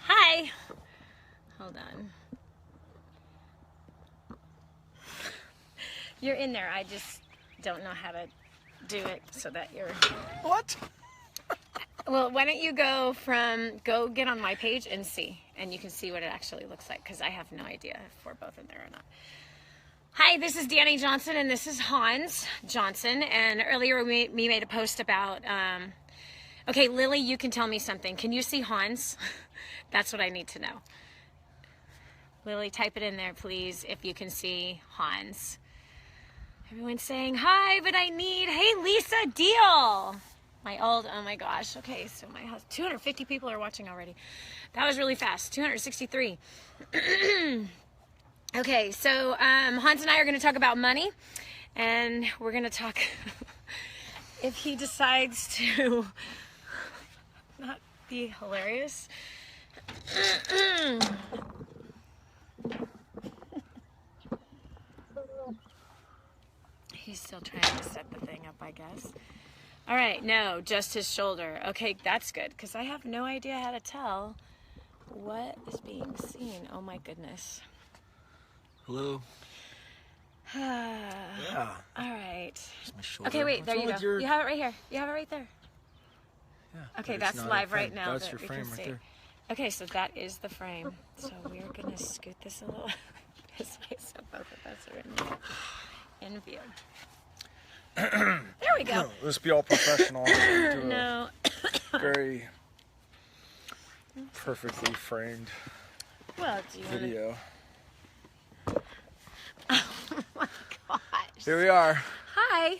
Hi. Hold on. You're in there. I just don't know how to do it so that you're... What? Well, why don't you go get on my page and see, and you can see what it actually looks like, because I have no idea if we're both in there or not. Hi, this is Dani Johnson, and this is Hans Johnson, and earlier we made a post about, okay, Lily, you can tell me something. Can you see Hans? That's what I need to know. Lily, type it in there, please, if you can see Hans. Everyone's saying, hi, but I need, hey, Lisa, deal. Oh my gosh. Okay, so my house, 250 people are watching already. That was really fast. 263. Okay, so Hans and I are going to talk about money, and we're going to talk if he decides to not be hilarious. He's still trying to set the thing up, I guess. All right, no, just his shoulder. Okay, that's good, because I have no idea how to tell what is being seen. Oh my goodness. Hello. Yeah. All right. My shoulder. Okay, wait, there you go. You have it right here. You have it right there. Yeah. Okay, that's live right now. That's your frame right there. Okay, so that is the frame. So we're going to scoot this a little this way so both of us are in view. There we go. Let's be all professional. No. Very perfectly framed video. Oh my gosh. Here we are. Hi.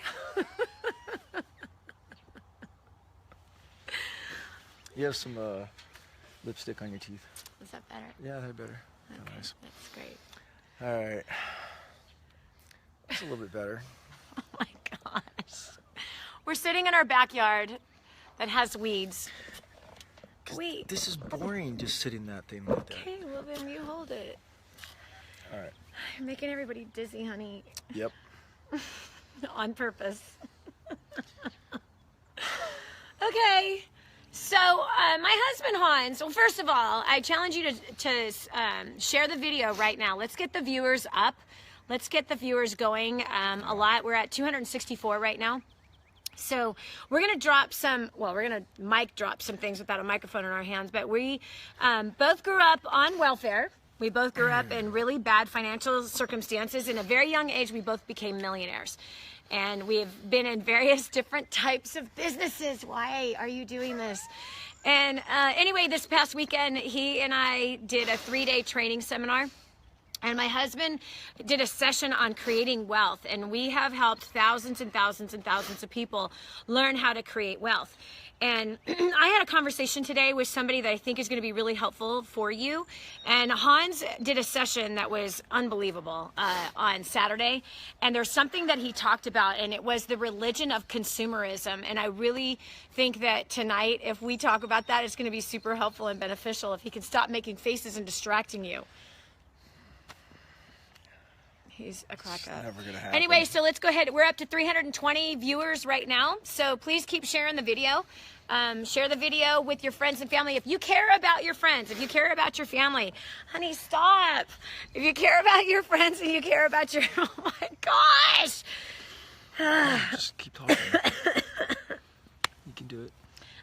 You have some lipstick on your teeth. Is that better? Yeah, they're better. Okay, Nice. that's great. All right. That's a little bit better. Oh my gosh. We're sitting in our backyard that has weeds. Wait. This is boring, just sitting that thing like that. Okay, well then you hold it. All right. You're making everybody dizzy, honey. Yep. On purpose. Okay. So, my husband, Hans, well, first of all, I challenge you to share the video right now. Let's get the viewers up. Let's get the viewers going a lot. We're at 264 right now. So we're going to drop we're going to mic drop some things without a microphone in our hands, but we both grew up on welfare. We both grew up in really bad financial circumstances. In a very young age, we both became millionaires. And we've been in various different types of businesses. Why are you doing this? And anyway, this past weekend, he and I did a 3-day training seminar. And my husband did a session on creating wealth. And we have helped thousands and thousands and thousands of people learn how to create wealth. And I had a conversation today with somebody that I think is going to be really helpful for you. And Hans did a session that was unbelievable on Saturday. And there's something that he talked about, and it was the religion of consumerism. And I really think that tonight, if we talk about that, it's going to be super helpful and beneficial if he can stop making faces and distracting you. He's a crack up. Never gonna happen. Anyway, so let's go ahead. We're up to 320 viewers right now. So please keep sharing the video. Share the video with your friends and family. If you care about your friends, if you care about your family, honey, stop. If you care about your friends and you care about your, oh my gosh. Just keep talking. You can do it.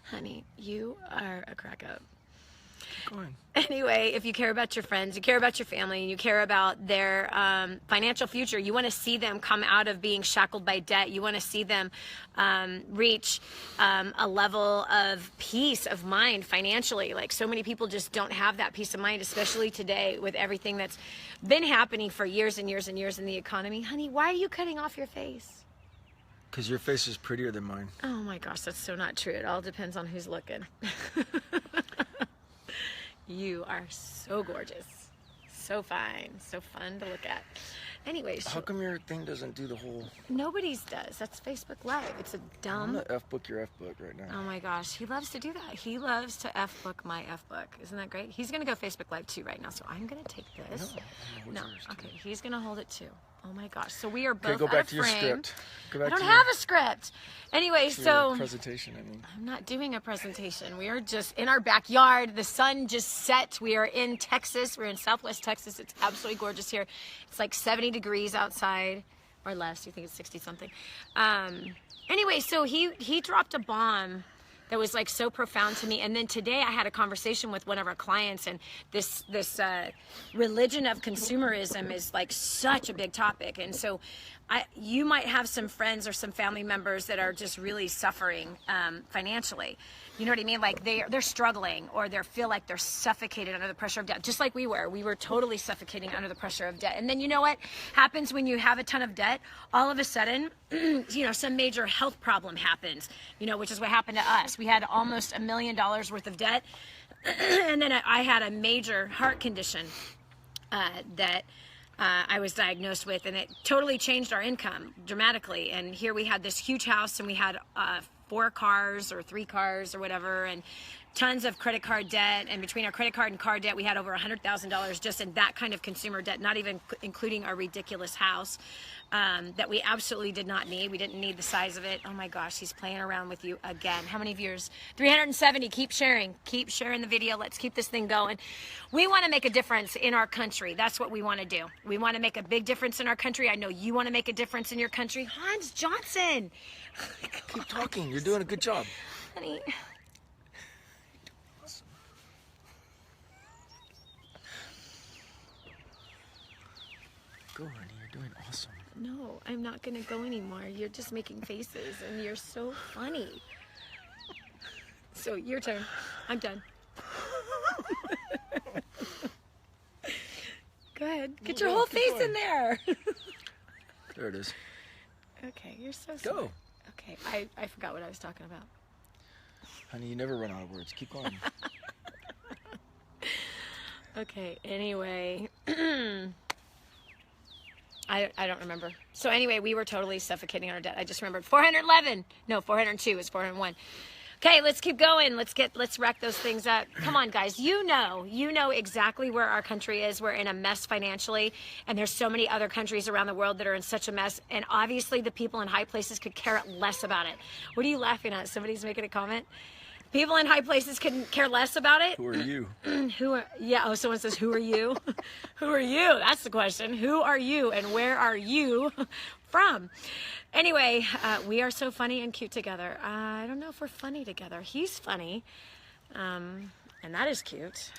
Honey, you are a crack up. Keep going. Anyway, if you care about your friends, you care about your family, and you care about their financial future, you want to see them come out of being shackled by debt. You want to see them reach a level of peace of mind financially. Like, so many people just don't have that peace of mind, especially today with everything that's been happening for years and years and years in the economy. Honey, why are you cutting off your face? Because your face is prettier than mine. Oh my gosh, that's so not true. It all depends on who's looking. You are so gorgeous, so fine, so fun to look at. Anyways, how come your thing doesn't do the whole... Nobody's does. That's Facebook Live. It's a dumb... I'm gonna F-book your F-book right now. Oh my gosh, he loves to do that. He loves to F-book my F-book. Isn't that great? He's gonna go Facebook Live too right now, so I'm gonna take this. No, No, okay, he's gonna hold it too. Oh my gosh. So we are both Okay, go out back of to your frame. script. Go back I don't to have a script. Anyway, your so presentation. I mean, I'm not doing a presentation. We are just in our backyard. The sun just set. We are in Texas. We're in Southwest Texas. It's absolutely gorgeous here. It's like 70 degrees outside or less. You think it's 60 something. Anyway, so he dropped a bomb that was like so profound to me. And then today I had a conversation with one of our clients, and this religion of consumerism is like such a big topic. And so you might have some friends or some family members that are just really suffering financially. You know what I mean? Like they're struggling, or they feel like they're suffocated under the pressure of debt, just like we were. We were totally suffocating under the pressure of debt. And then you know what happens when you have a ton of debt? All of a sudden, you know, some major health problem happens, you know, which is what happened to us. We had almost $1 million worth of debt. And then I had a major heart condition that I was diagnosed with, and it totally changed our income dramatically. And here we had this huge house, and we had 4 cars or 3 cars or whatever, and tons of credit card debt. And between our credit card and car debt, we had over $100,000 just in that kind of consumer debt, not even including our ridiculous house that we absolutely did not need. We didn't need the size of it. Oh my gosh, he's playing around with you again. How many viewers? 370. Keep sharing the video. Let's keep this thing going. We want to make a difference in our country. That's what we want to do. We want to make a big difference in our country. I know you want to make a difference in your country. Hans Johnson. keep talking. You're doing a good job. Honey. Go, honey. You're doing awesome. No, I'm not going to go anymore. You're just making faces, and you're so funny. So, your turn. I'm done. Go ahead. Get your whole face in there. There it is. Okay, you're so smart. Go. Okay, I forgot what I was talking about. Honey, you never run out of words. Keep going. Okay, anyway. I don't remember. So anyway, we were totally suffocating on our debt. I just remembered 411. No, 402 is 401. Okay, let's keep going. Let's rack those things up. Come on, guys. You know exactly where our country is. We're in a mess financially, and there's so many other countries around the world that are in such a mess. And obviously, the people in high places could care less about it. What are you laughing at? Somebody's making a comment. People in high places couldn't care less about it. Who are you? Oh, someone says, who are you? Who are you? That's the question. Who are you, and where are you from? Anyway, we are so funny and cute together. I don't know if we're funny together. He's funny, and that is cute.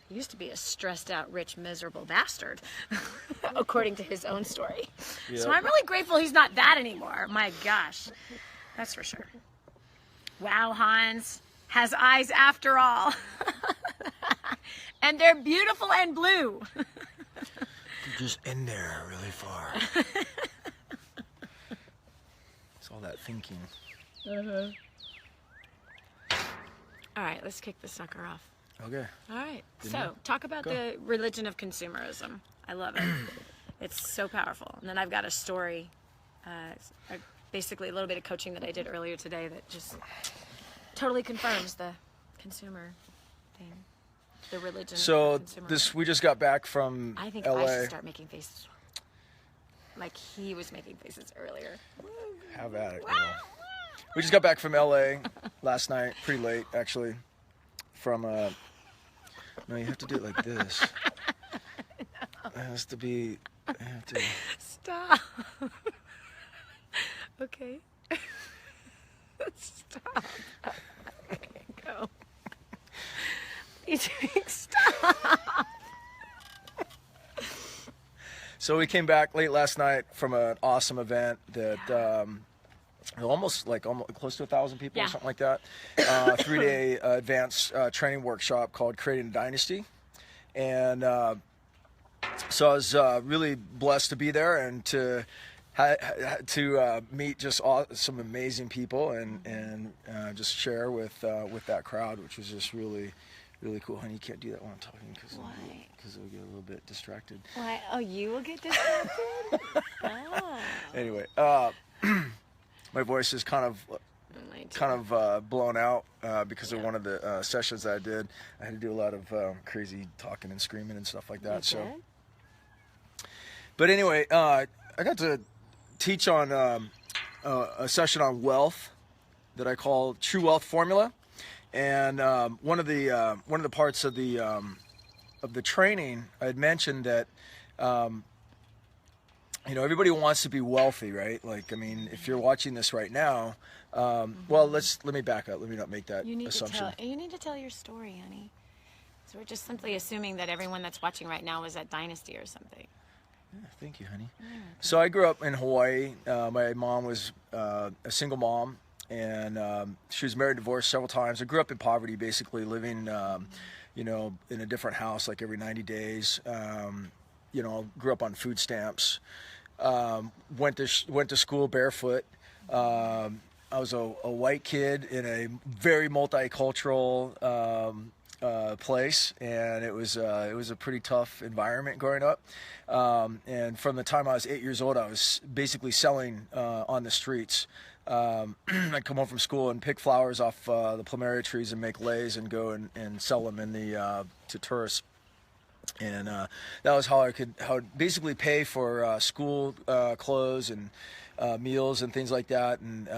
He used to be a stressed out, rich, miserable bastard, according to his own story. Yep. So I'm really grateful he's not that anymore. My gosh, that's for sure. Wow, Hans has eyes after all. And they're beautiful and blue. You're just in there really far. It's all that thinking. Uh-huh. All right, let's kick the sucker off. Okay. All right. Talk about the religion of consumerism. I love it. It's so powerful. And then I've got a story, basically a little bit of coaching that I did earlier today that just totally confirms the consumer thing, the religion. So we just got back from I think LA. I should start making faces like he was making faces earlier. Have at it, girl. We just got back from LA last night, pretty late actually. From no, you have to do it like this. No. It has to be. I have to. Stop. Okay. Stop. Okay, go. Stop. So we came back late last night from an awesome event that almost close to 1,000 people or something like that. 3-day advanced training workshop called Creating a Dynasty. And so I was really blessed to be there and to meet just some amazing people and just share with that crowd, which was just really, really cool. Honey, you can't do that when I'm talking because it'll get a little bit distracted. Why? Oh, you will get distracted? Oh. Anyway, my voice is kind of blown out because of one of the sessions that I did. I had to do a lot of crazy talking and screaming and stuff like that. But anyway, I got to teach on a session on wealth that I call True Wealth Formula, and one of the parts of the training, I had mentioned that everybody wants to be wealthy, right? Like, I mean, if you're watching this right now, well, let me back up. Let me not make that assumption. You need to tell your story, honey. So we're just simply assuming that everyone that's watching right now was at Dynasty or something. Yeah, thank you, honey. So I grew up in Hawaii. My mom was a single mom, and she was married, divorced several times. I grew up in poverty, basically living, in a different house like every 90 days. Grew up on food stamps. Went to school barefoot. I was a white kid in a very multicultural place, and it was a pretty tough environment growing up. And from the time I was 8 years old, I was basically selling on the streets. I'd come home from school and pick flowers off the plumeria trees and make leis and go and sell them to tourists. And that was how I would basically pay for school clothes and meals and things like that. And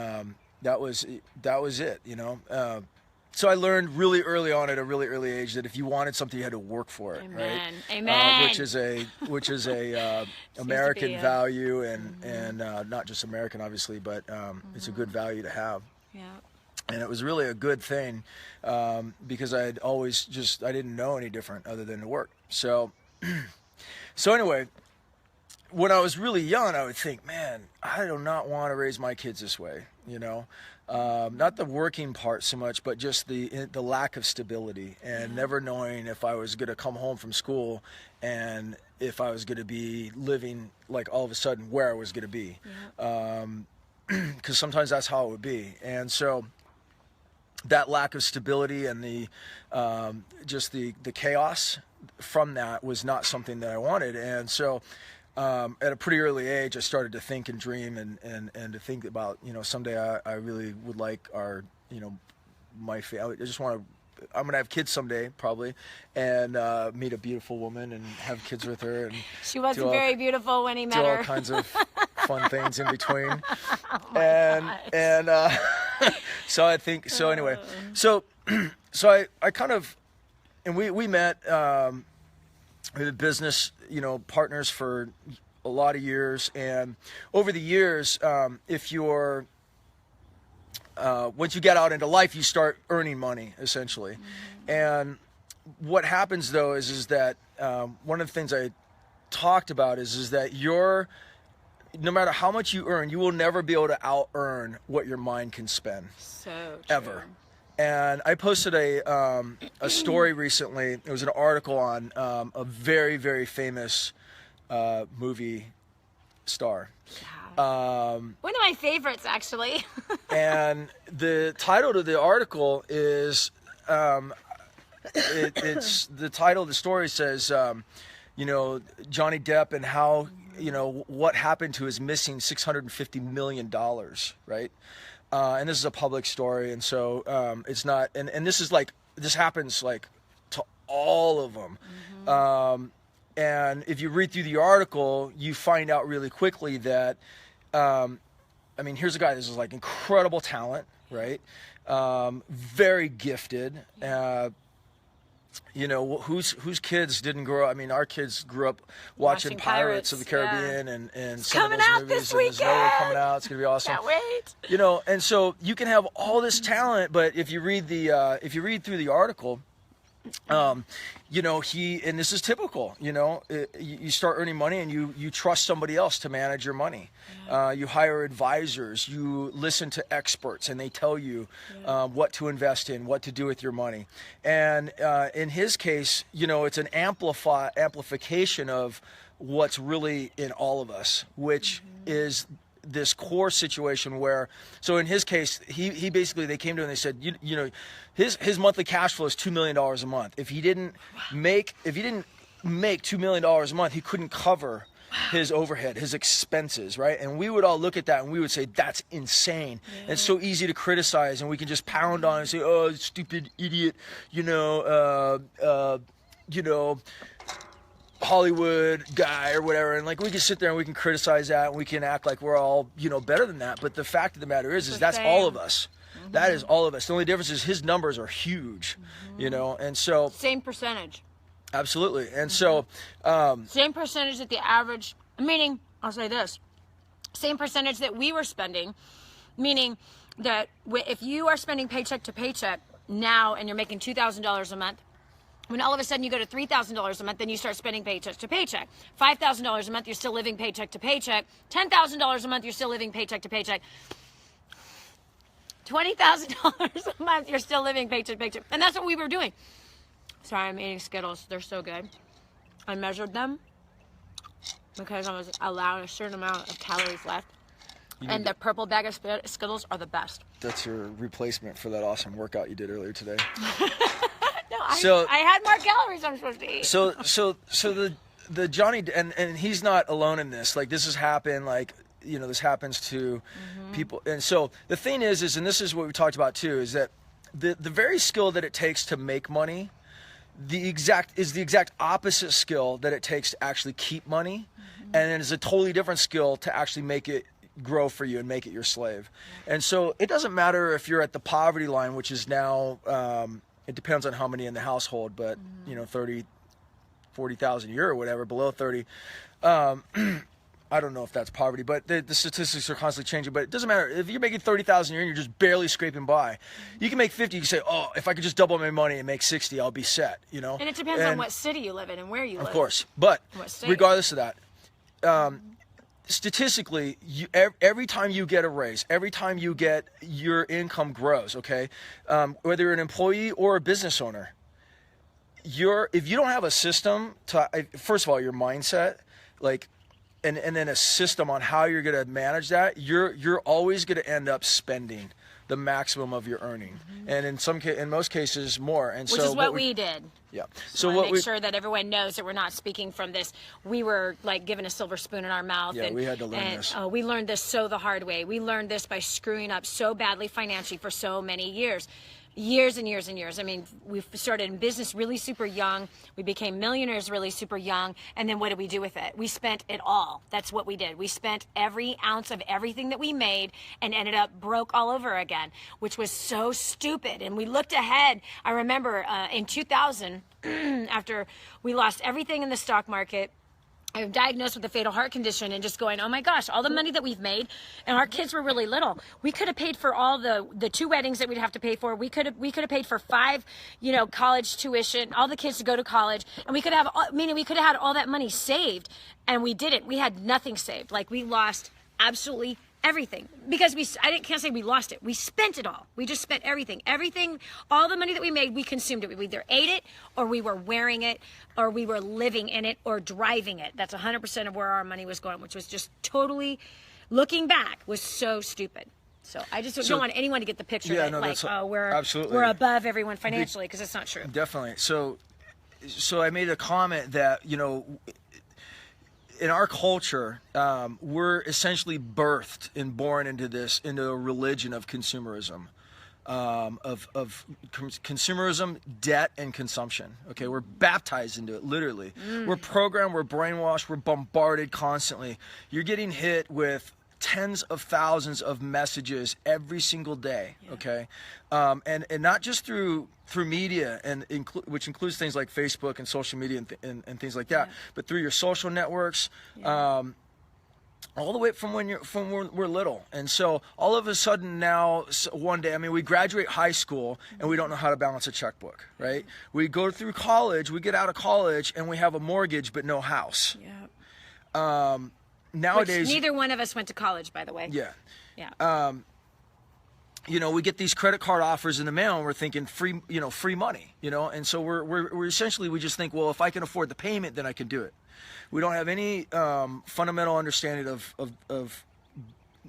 that was it, So I learned really early on at a really early age that if you wanted something, you had to work for it. Amen. Right? Amen. Which is a American value, and not just American, obviously, but it's a good value to have. Yeah. And it was really a good thing because I didn't know any different other than to work. So anyway, when I was really young, I would think, man, I do not want to raise my kids this way, not the working part so much, but just the lack of stability and never knowing if I was going to come home from school and if I was going to be living like all of a sudden where I was going to be. Because sometimes that's how it would be. And so that lack of stability and the chaos from that was not something that I wanted. And so at a pretty early age, I started to think and dream and to think about, someday I really would like my family. I'm going to have kids someday, probably, and meet a beautiful woman and have kids with her. And she wasn't very beautiful when he met her. Do all kinds of fun things in between. So I think, so anyway, so I kind of, and we met, we were business, partners for a lot of years. And over the years, if you're, once you get out into life, you start earning money, essentially. And what happens, though, is that one of the things I talked about is that no matter how much you earn, you will never be able to out-earn what your mind can spend. So true. Ever. And I posted a story recently. It was an article on a very, very famous movie star. One of my favorites, actually. And the title of the article is, it's the title of the story says, Johnny Depp and how, what happened to his missing $650 million, right? And this is a public story, and so it's not, and this is like, this happens like to all of them. And if you read through the article, you find out really quickly that, here's a guy, this is like incredible talent, right? Very gifted. Whose kids didn't grow up? Our kids grew up watching Pirates of the Caribbean and some of those movies. This weekend. And there's another coming out. It's gonna be awesome. Can't wait. And so you can have all this talent, but if you read through the article, and this is typical, you start earning money and you trust somebody else to manage your money. You hire advisors, you listen to experts, and they tell you what to invest in, what to do with your money. And in his case, it's an amplification of what's really in all of us, which is this core situation where, so in his case, he basically, they came to him and they said, his monthly cash flow is $2 million a month. If he didn't make $2 million a month, he couldn't cover his overhead, his expenses, right? And we would all look at that and we would say, that's insane. And it's so easy to criticize, and we can just pound on and say, oh, stupid idiot, Hollywood guy or whatever, and like we can sit there and we can criticize that and we can act like we're all, you know, better than that. But the fact of the matter is that's all of us. That is all of us. The only difference is his numbers are huge, you know, and so same percentage. Absolutely. And so same percentage that the average, meaning I'll say this, same percentage that we were spending, meaning that if you are spending paycheck to paycheck now and you're making $2,000 a month, when all of a sudden you go to $3,000 a month, then you start spending paycheck to paycheck. $5,000 a month, you're still living paycheck to paycheck. $10,000 a month, you're still living paycheck to paycheck. $20,000 a month, you're still living paycheck to paycheck. And that's what we were doing. Sorry, I'm eating Skittles. They're so good. I measured them because I was allowed a certain amount of calories left. And the purple bag of Skittles are the best. That's your replacement for that awesome workout you did earlier today. No, I had more calories I'm supposed to eat. So the Johnny, and he's not alone in this. Like, this has happened, like, you know, this happens to people. And so the thing is, and this is what we talked about too, is that the very skill that it takes to make money, the exact opposite skill that it takes to actually keep money. And it is a totally different skill to actually make it grow for you and make it your slave. And so it doesn't matter if you're at the poverty line, which is now, it depends on how many in the household, but you know, 30, 40,000 a year or whatever, below 30. I don't know if that's poverty, but the statistics are constantly changing. But it doesn't matter. If you're making 30,000 a year and you're just barely scraping by, you can make 50. You can say, oh, if I could just double my money and make 60, I'll be set, you know? And it depends on what city you live in and where you live. Of course. But regardless of that, statistically, every time you get a raise, every time you get your income grows, okay? Whether you're an employee or a business owner, if you don't have a system to, first of all, your mindset, like, and then a system on how you're going to manage that, you're always going to end up spending the maximum of your earning, and in most cases more. And which is what we did. Yeah. So what make sure that everyone knows that we're not speaking from this. We were like given a silver spoon in our mouth. Yeah, we had to learn this. We learned this the hard way. We learned this by screwing up so badly financially for so many years. Years and years and years. I mean, we started in business really super young. We became millionaires really super young. And then what did we do with it? We spent it all. That's what we did. We spent every ounce of everything that we made and ended up broke all over again, which was so stupid. And we looked ahead. I remember in 2000, after we lost everything in the stock market, I was diagnosed with a fatal heart condition, and just going, oh my gosh, all the money that we've made, and our kids were really little. We could have paid for all the 2 weddings that we'd have to pay for. We could have paid for 5, you know, college tuition, all the kids to go to college, and we could have had all that money saved, and we didn't. We had nothing saved. Like, we lost absolutely everything because can't say we lost it. We spent it all. We just spent everything, all the money that we made, we consumed it. We either ate it, or we were wearing it, or we were living in it, or driving it. That's 100% of where our money was going, which was just totally, looking back, was so stupid. So I just don't want anyone to get the picture we're above everyone financially, because it's not true. Definitely. So I made a comment that, you know, in our culture, we're essentially birthed and born into a religion of consumerism, consumerism, debt, and consumption. Okay, we're baptized into it, literally. We're programmed, we're brainwashed, we're bombarded constantly. You're getting hit with tens of thousands of messages every single day. Okay, and not just through media, and which includes things like Facebook and social media and things like that, but through your social networks, all the way from when we're little. And so all of a sudden now, one day, I mean, we graduate high school and we don't know how to balance a checkbook, right? We go through college, we get out of college, and we have a mortgage but no house. Nowadays, which neither one of us went to college, by the way. Yeah. You know, we get these credit card offers in the mail, and we're thinking free money, you know, and so we're essentially, we just think, well, if I can afford the payment, then I can do it. We don't have any fundamental understanding of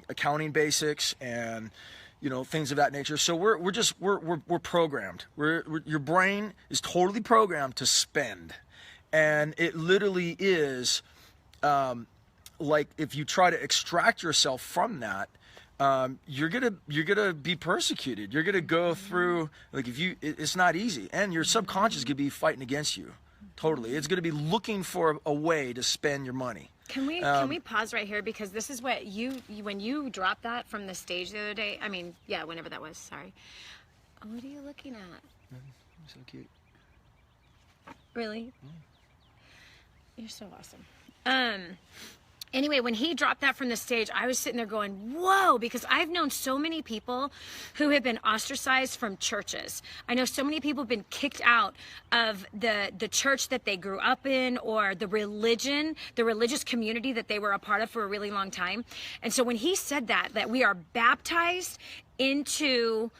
accounting basics and, you know, things of that nature. So we're programmed. Your brain is totally programmed to spend, and it literally is like, if you try to extract yourself from that, you're gonna be persecuted. You're gonna go through, like, it's not easy, and your subconscious could be fighting against you Totally. It's going to be looking for a way to spend your money. Can we pause right here, because this is what you when you dropped that from the stage the other day. I mean, yeah, whenever that was. Sorry. What are you looking at? So cute. Really? You're so awesome. Anyway, when he dropped that from the stage, I was sitting there going, whoa, because I've known so many people who have been ostracized from churches. I know so many people have been kicked out of the church that they grew up in, or the religious community that they were a part of for a really long time. And so when he said that we are baptized into,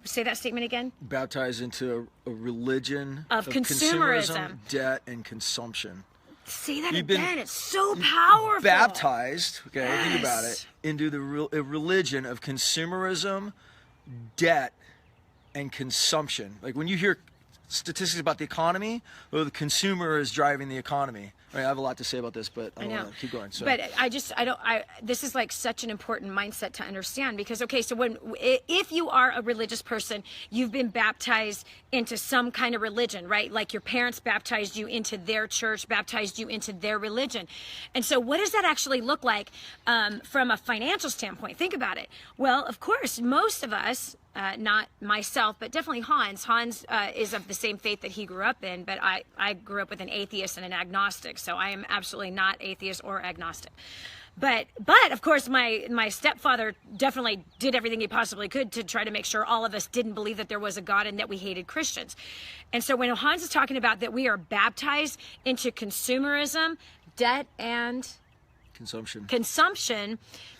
say that statement again. Baptized into a religion of consumerism, debt, and consumption. Say that again. It's so powerful. Baptized, okay, yes. Think about it, into the religion of consumerism, debt, and consumption. Like when you hear statistics about the economy, well, the consumer is driving the economy. I have a lot to say about this, but I don't want to keep going. So. But this is like such an important mindset to understand, because, okay, so if you are a religious person, you've been baptized into some kind of religion, right? Like your parents baptized you into their church, baptized you into their religion. And so what does that actually look like from a financial standpoint? Think about it. Well, of course, most of us, not myself, but definitely Hans. Hans is of the same faith that he grew up in, but I grew up with an atheist and an agnostic, so I am absolutely not atheist or agnostic. But of course, my stepfather definitely did everything he possibly could to try to make sure all of us didn't believe that there was a God and that we hated Christians. And so when Hans is talking about that we are baptized into consumerism, debt, and consumption,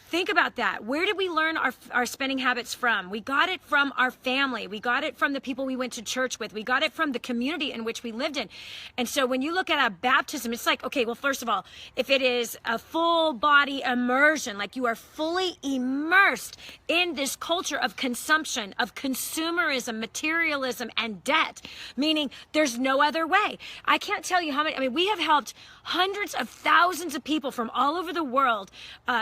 think about that. Where did we learn our spending habits from? We got it from our family. We got it from the people we went to church with. We got it from the community in which we lived in. And so when you look at a baptism, it's like, okay, well, first of all, if it is a full body immersion, like you are fully immersed in this culture of consumption, of consumerism, materialism, and debt, meaning there's no other way. I can't tell you how many, we have helped hundreds of thousands of people from all over the world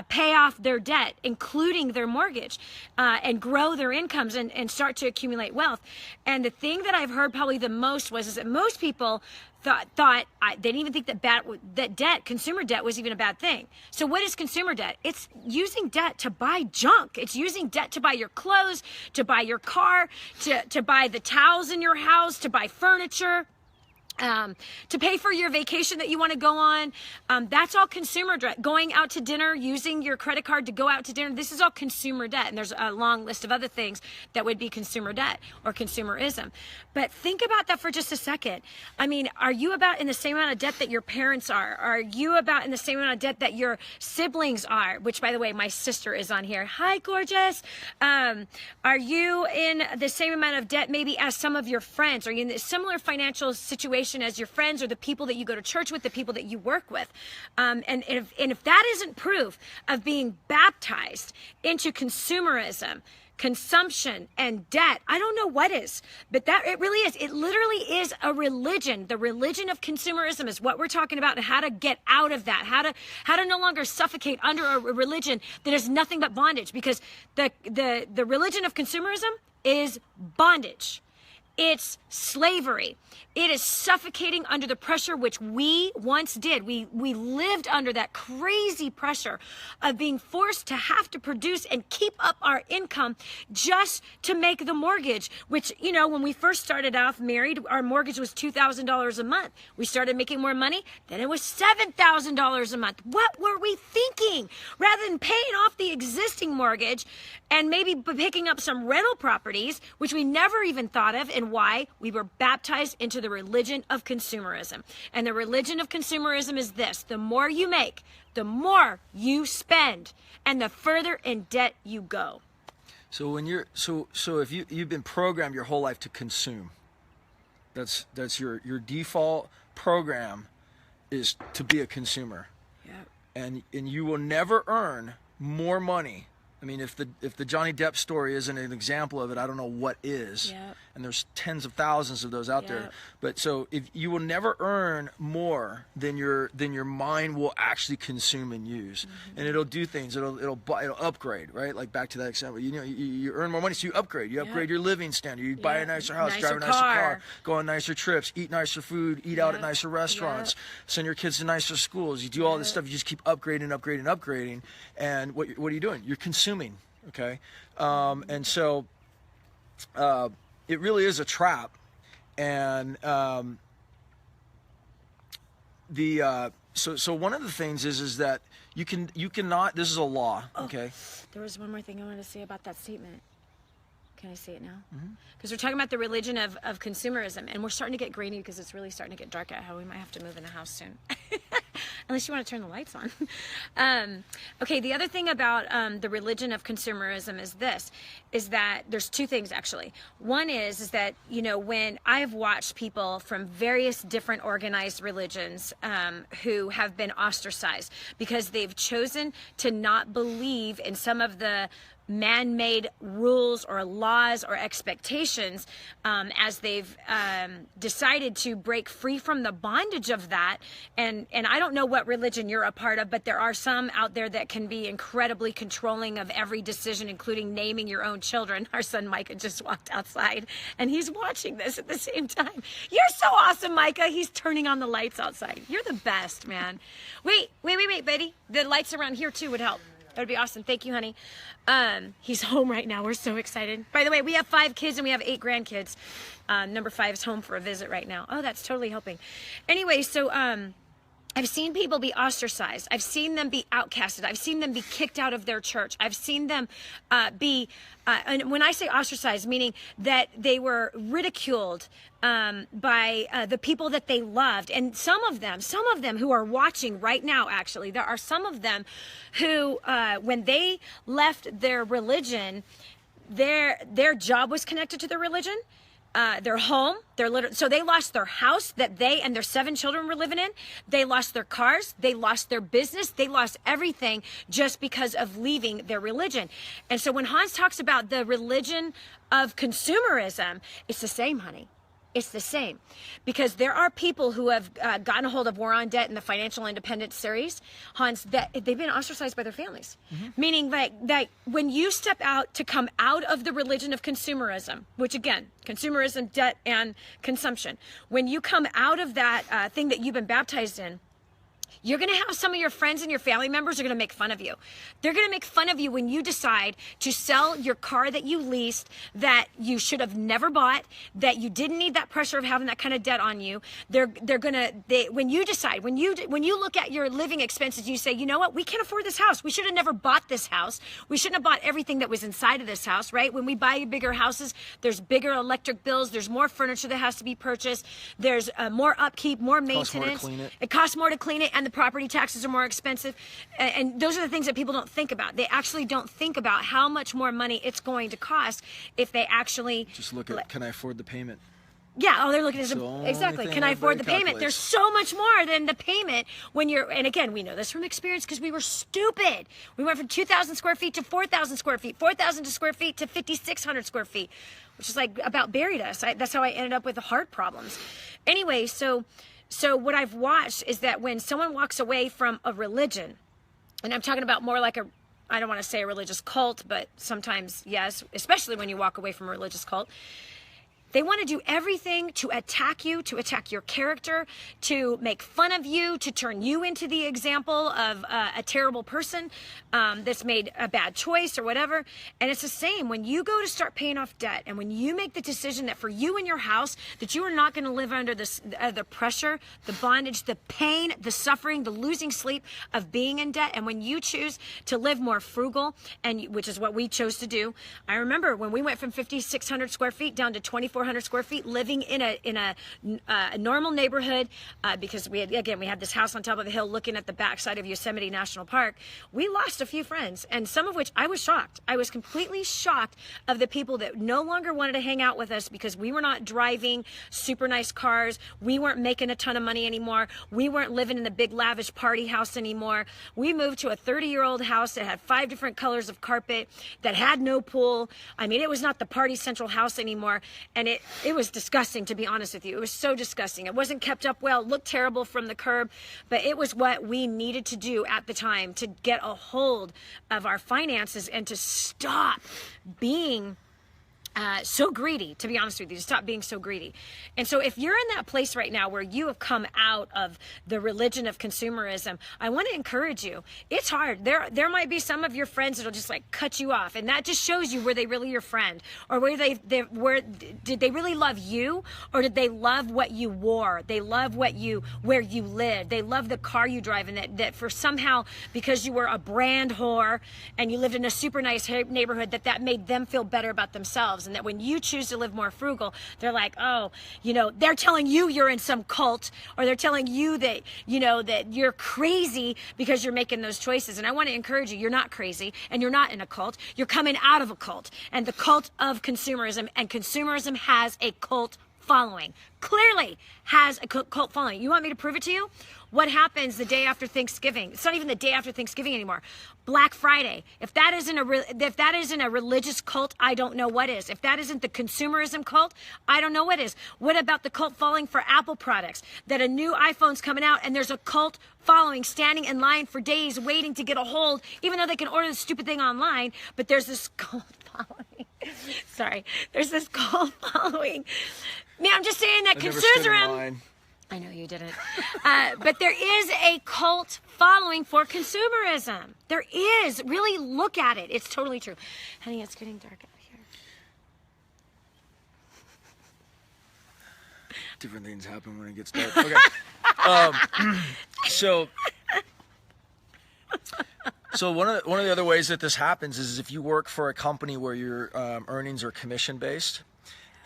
pay off their debt, including their mortgage, and grow their incomes and start to accumulate wealth. And the thing that I've heard probably the most is that most people thought they didn't even think that consumer debt was even a bad thing. So what is consumer debt? It's using debt to buy junk. It's using debt to buy your clothes, to buy your car, to buy the towels in your house, to buy furniture, to pay for your vacation that you want to go on. That's all consumer debt. Going out to dinner, using your credit card to go out to dinner, this is all consumer debt. And there's a long list of other things that would be consumer debt or consumerism. But think about that for just a second. Are you about in the same amount of debt that your parents are? Are you about in the same amount of debt that your siblings are? Which, by the way, my sister is on here. Hi, gorgeous. Are you in the same amount of debt maybe as some of your friends? Are you in a similar financial situation as your friends or the people that you go to church with, the people that you work with? And if that isn't proof of being baptized into consumerism, consumption, and debt, I don't know what is. But that it really is. It literally is a religion. The religion of consumerism is what we're talking about, and how to get out of that, how to no longer suffocate under a religion that is nothing but bondage, because the religion of consumerism is bondage. It's slavery. It is suffocating under the pressure which we once did. We lived under that crazy pressure of being forced to have to produce and keep up our income just to make the mortgage, which, when we first started off married, our mortgage was $2,000 a month. We started making more money, then it was $7,000 a month. What were we thinking? Rather than paying off the existing mortgage and maybe picking up some rental properties, which we never even thought of, and why? We were baptized into the religion of consumerism. And the religion of consumerism is this: the more you make, the more you spend, and the further in debt you go. So when you're so if you've been programmed your whole life to consume, that's your default program is to be a consumer. Yeah. And you will never earn more money I mean, if the Johnny Depp story isn't an example of it, I don't know what is. Yep. And there's tens of thousands of those out there. But so if you will never earn more than your mind will actually consume and use, and it'll do things. It'll upgrade, right? Like back to that example. You know, you earn more money, so you upgrade. You upgrade your living standard. You buy a nicer house, drive a nicer car, go on nicer trips, eat nicer food, eat out at nicer restaurants, send your kids to nicer schools. You do all this stuff. You just keep upgrading, upgrading, upgrading. And what are you doing? You're consuming. Okay, and so it really is a trap, and so one of the things is that you cannot. This is a law. Okay. There was one more thing I wanted to say about that statement. Can I say it now? Because we're talking about the religion of consumerism, and we're starting to get grainy because it's really starting to get dark out. How we might have to move in the house soon. Unless you want to turn the lights on. Okay, the other thing about the religion of consumerism is that there's two things actually. One is that, you know, when I've watched people from various different organized religions who have been ostracized because they've chosen to not believe in some of the man-made rules or laws or expectations as they've decided to break free from the bondage of that. And I don't know what religion you're a part of, but there are some out there that can be incredibly controlling of every decision, including naming your own children. Our son Micah just walked outside and he's watching this at the same time. You're so awesome, Micah. He's turning on the lights outside. You're the best, man. Wait, buddy. The lights around here too would help. That would be awesome. Thank you, honey. He's home right now. We're so excited. By the way, we have 5 kids and we have 8 grandkids. Number 5 is home for a visit right now. Oh, that's totally helping. Anyway, so I've seen people be ostracized. I've seen them be outcasted. I've seen them be kicked out of their church. I've seen them and when I say ostracized, meaning that they were ridiculed by the people that they loved. And some of them who are watching right now, actually, there are some of them who, when they left their religion, their job was connected to their religion. Their home, so they lost their house that they and their 7 children were living in. They lost their cars. They lost their business. They lost everything just because of leaving their religion. And so when Hans talks about the religion of consumerism, it's the same, honey. It's the same, because there are people who have gotten a hold of War on Debt and the Financial Independence series, Hans, that they've been ostracized by their families. Meaning that when you step out to come out of the religion of consumerism, which again, consumerism, debt, and consumption, when you come out of that thing that you've been baptized in, you're going to have some of your friends and your family members are going to make fun of you. They're going to make fun of you when you decide to sell your car that you leased, that you should have never bought, that you didn't need that pressure of having that kind of debt on you. When you decide, when you look at your living expenses, you say, you know what, we can't afford this house. We should have never bought this house. We shouldn't have bought everything that was inside of this house, right? When we buy bigger houses, there's bigger electric bills. There's more furniture that has to be purchased. There's more upkeep, more maintenance. It costs more to clean it. And the property taxes are more expensive. And those are the things that people don't think about. They actually don't think about how much more money it's going to cost if they actually just look at, can I afford the payment? Yeah, they're looking at it exactly. Can I afford the payment? There's so much more than the payment when you're, and again, we know this from experience because we were stupid. We went from 2,000 square feet to 4,000 square feet, 4,000 square feet to 5,600 square feet, which is like about buried us. That's how I ended up with the heart problems. Anyway, so what I've watched is that when someone walks away from a religion, and I'm talking about more like I don't want to say a religious cult, but sometimes yes, especially when you walk away from a religious cult, they want to do everything to attack you, to attack your character, to make fun of you, to turn you into the example of a terrible person that's made a bad choice or whatever. And it's the same when you go to start paying off debt, and when you make the decision that for you and your house that you are not going to live under the pressure, the bondage, the pain, the suffering, the losing sleep of being in debt. And when you choose to live more frugal, and which is what we chose to do. I remember when we went from 5,600 square feet down to 2,400 400 square feet, living in a normal neighborhood, because we had this house on top of a hill looking at the backside of Yosemite National Park. We lost a few friends, and some of which I was shocked. I was completely shocked of the people that no longer wanted to hang out with us because we were not driving super nice cars. We weren't making a ton of money anymore. We weren't living in the big lavish party house anymore. We moved to a 30-year-old house that had 5 different colors of carpet, that had no pool. I mean, it was not the party central house anymore. And it was disgusting, to be honest with you. It was so disgusting. It wasn't kept up well. It looked terrible from the curb, but it was what we needed to do at the time to get a hold of our finances and to stop being so greedy, to be honest with you, to stop being so greedy. And so if you're in that place right now where you have come out of the religion of consumerism, I want to encourage you. It's hard. There might be some of your friends that'll just like cut you off, and that just shows you, were they really your friend? Or did they really love you? Or did they love what you wore? They love where you lived. They love the car you drive, and that for somehow, because you were a brand whore and you lived in a super nice neighborhood, that made them feel better about themselves. And that when you choose to live more frugal, they're like, oh, they're telling you you're in some cult, or they're telling you that, that you're crazy because you're making those choices. And I want to encourage you, you're not crazy, and you're not in a cult. You're coming out of a cult, and the cult of consumerism, and consumerism has a cult following. Clearly has a cult following. You want me to prove it to you? What happens the day after Thanksgiving? It's not even the day after Thanksgiving anymore. Black Friday. If that isn't a religious cult, I don't know what is. If that isn't the consumerism cult, I don't know what is. What about the cult following for Apple products? That a new iPhone's coming out and there's a cult following standing in line for days waiting to get a hold, even though they can order the stupid thing online, but there's this cult following. Sorry. There's this cult following. Man, I'm just saying that consumerism. I know you didn't. But there is a cult following for consumerism. There is. Really look at it. It's totally true. Honey, it's getting dark out here. Different things happen when it gets dark. Okay. So one of the other ways that this happens is if you work for a company where your earnings are commission based,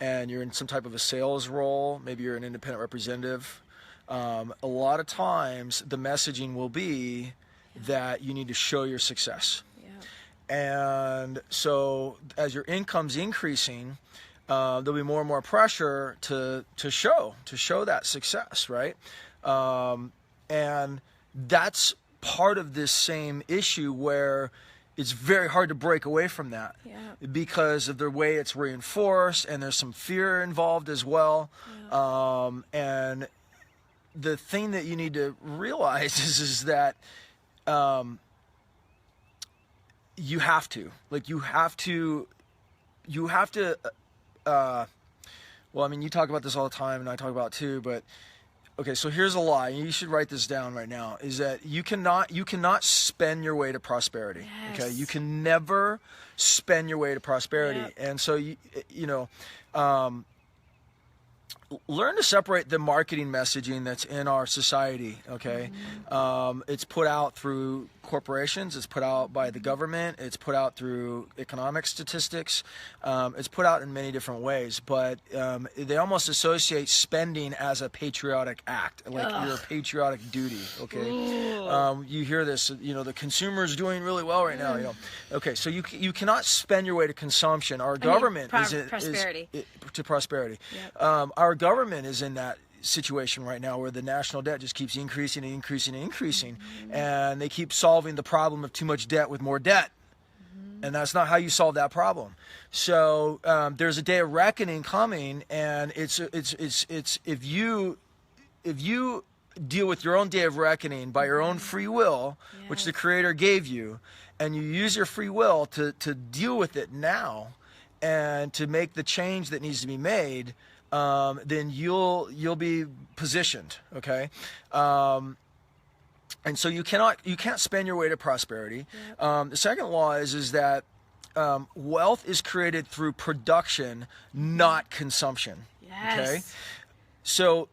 and you're in some type of a sales role, maybe you're an independent representative, a lot of times the messaging will be that you need to show your success. Yeah. And so as your income's increasing, there'll be more and more pressure to show that success, right? And that's part of this same issue where it's very hard to break away from that because of the way it's reinforced, and there's some fear involved as well. Yeah. And the thing that you need to realize is that you have to well, I mean, you talk about this all the time, and I talk about it too, but okay, so here's a lie. You should write this down right now, is that you cannot spend your way to prosperity. Yes. Okay? You can never spend your way to prosperity. Yep. And so learn to separate the marketing messaging that's in our society, okay? Mm-hmm. It's put out through corporations, it's put out by the government, it's put out through economic statistics, it's put out in many different ways, but they almost associate spending as a patriotic act, like your patriotic duty, okay? You hear this, the consumer's doing really well right now, Okay, so you cannot spend your way to consumption. Our government prosperity. To prosperity. Yep. Our government is in that situation right now where the national debt just keeps increasing and increasing and increasing, and they keep solving the problem of too much debt with more debt, and that's not how you solve that problem. So there's a day of reckoning coming, and it's if you deal with your own day of reckoning by your own free will, which the Creator gave you, and you use your free will to deal with it now and to make the change that needs to be made, then you'll be positioned, okay? And so you can't spend your way to prosperity. Yep. The second law is that wealth is created through production, not consumption. Yes. Okay? So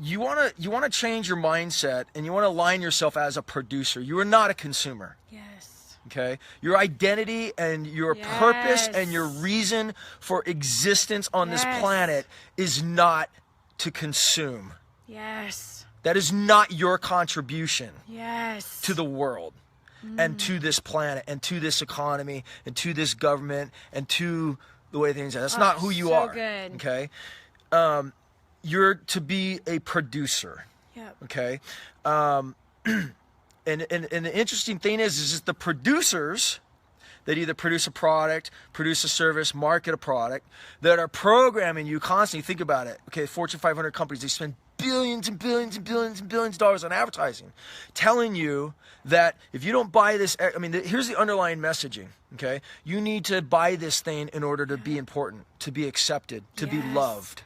you want to change your mindset, and you want to align yourself as a producer. You are not a consumer. Yes. Okay? Your identity and your purpose and your reason for existence on this planet is not to consume. Yes. That is not your contribution to the world and to this planet and to this economy and to this government and to the way things are. That's not who you are. Good. Okay? You're to be a producer. Yep. Okay? And the interesting thing is the producers that either produce a product, produce a service, market a product, that are programming you constantly. Think about it. Okay, Fortune 500 companies, they spend billions and billions and billions and billions of dollars on advertising, telling you that if you don't buy this, I mean, here's the underlying messaging, okay? You need to buy this thing in order to be important, to be accepted, to be loved.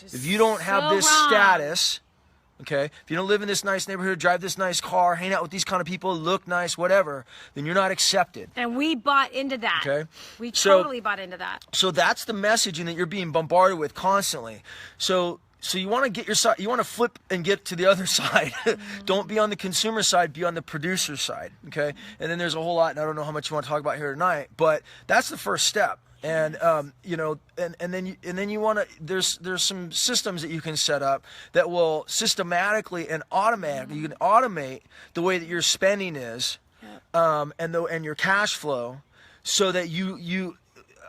If you don't have this status, okay, if you don't live in this nice neighborhood, drive this nice car, hang out with these kind of people, look nice, whatever, then you're not accepted. And we bought into that. Okay. We totally bought into that. So that's the messaging that you're being bombarded with constantly. So you want to get your side, you want to flip and get to the other side. Don't be on the consumer side, be on the producer side, okay? And then there's a whole lot, and I don't know how much you want to talk about here tonight, but that's the first step. And you know, and then you want to, there's some systems that you can set up that will systematically and automatically, you can automate the way that your spending is, and your cash flow, so that you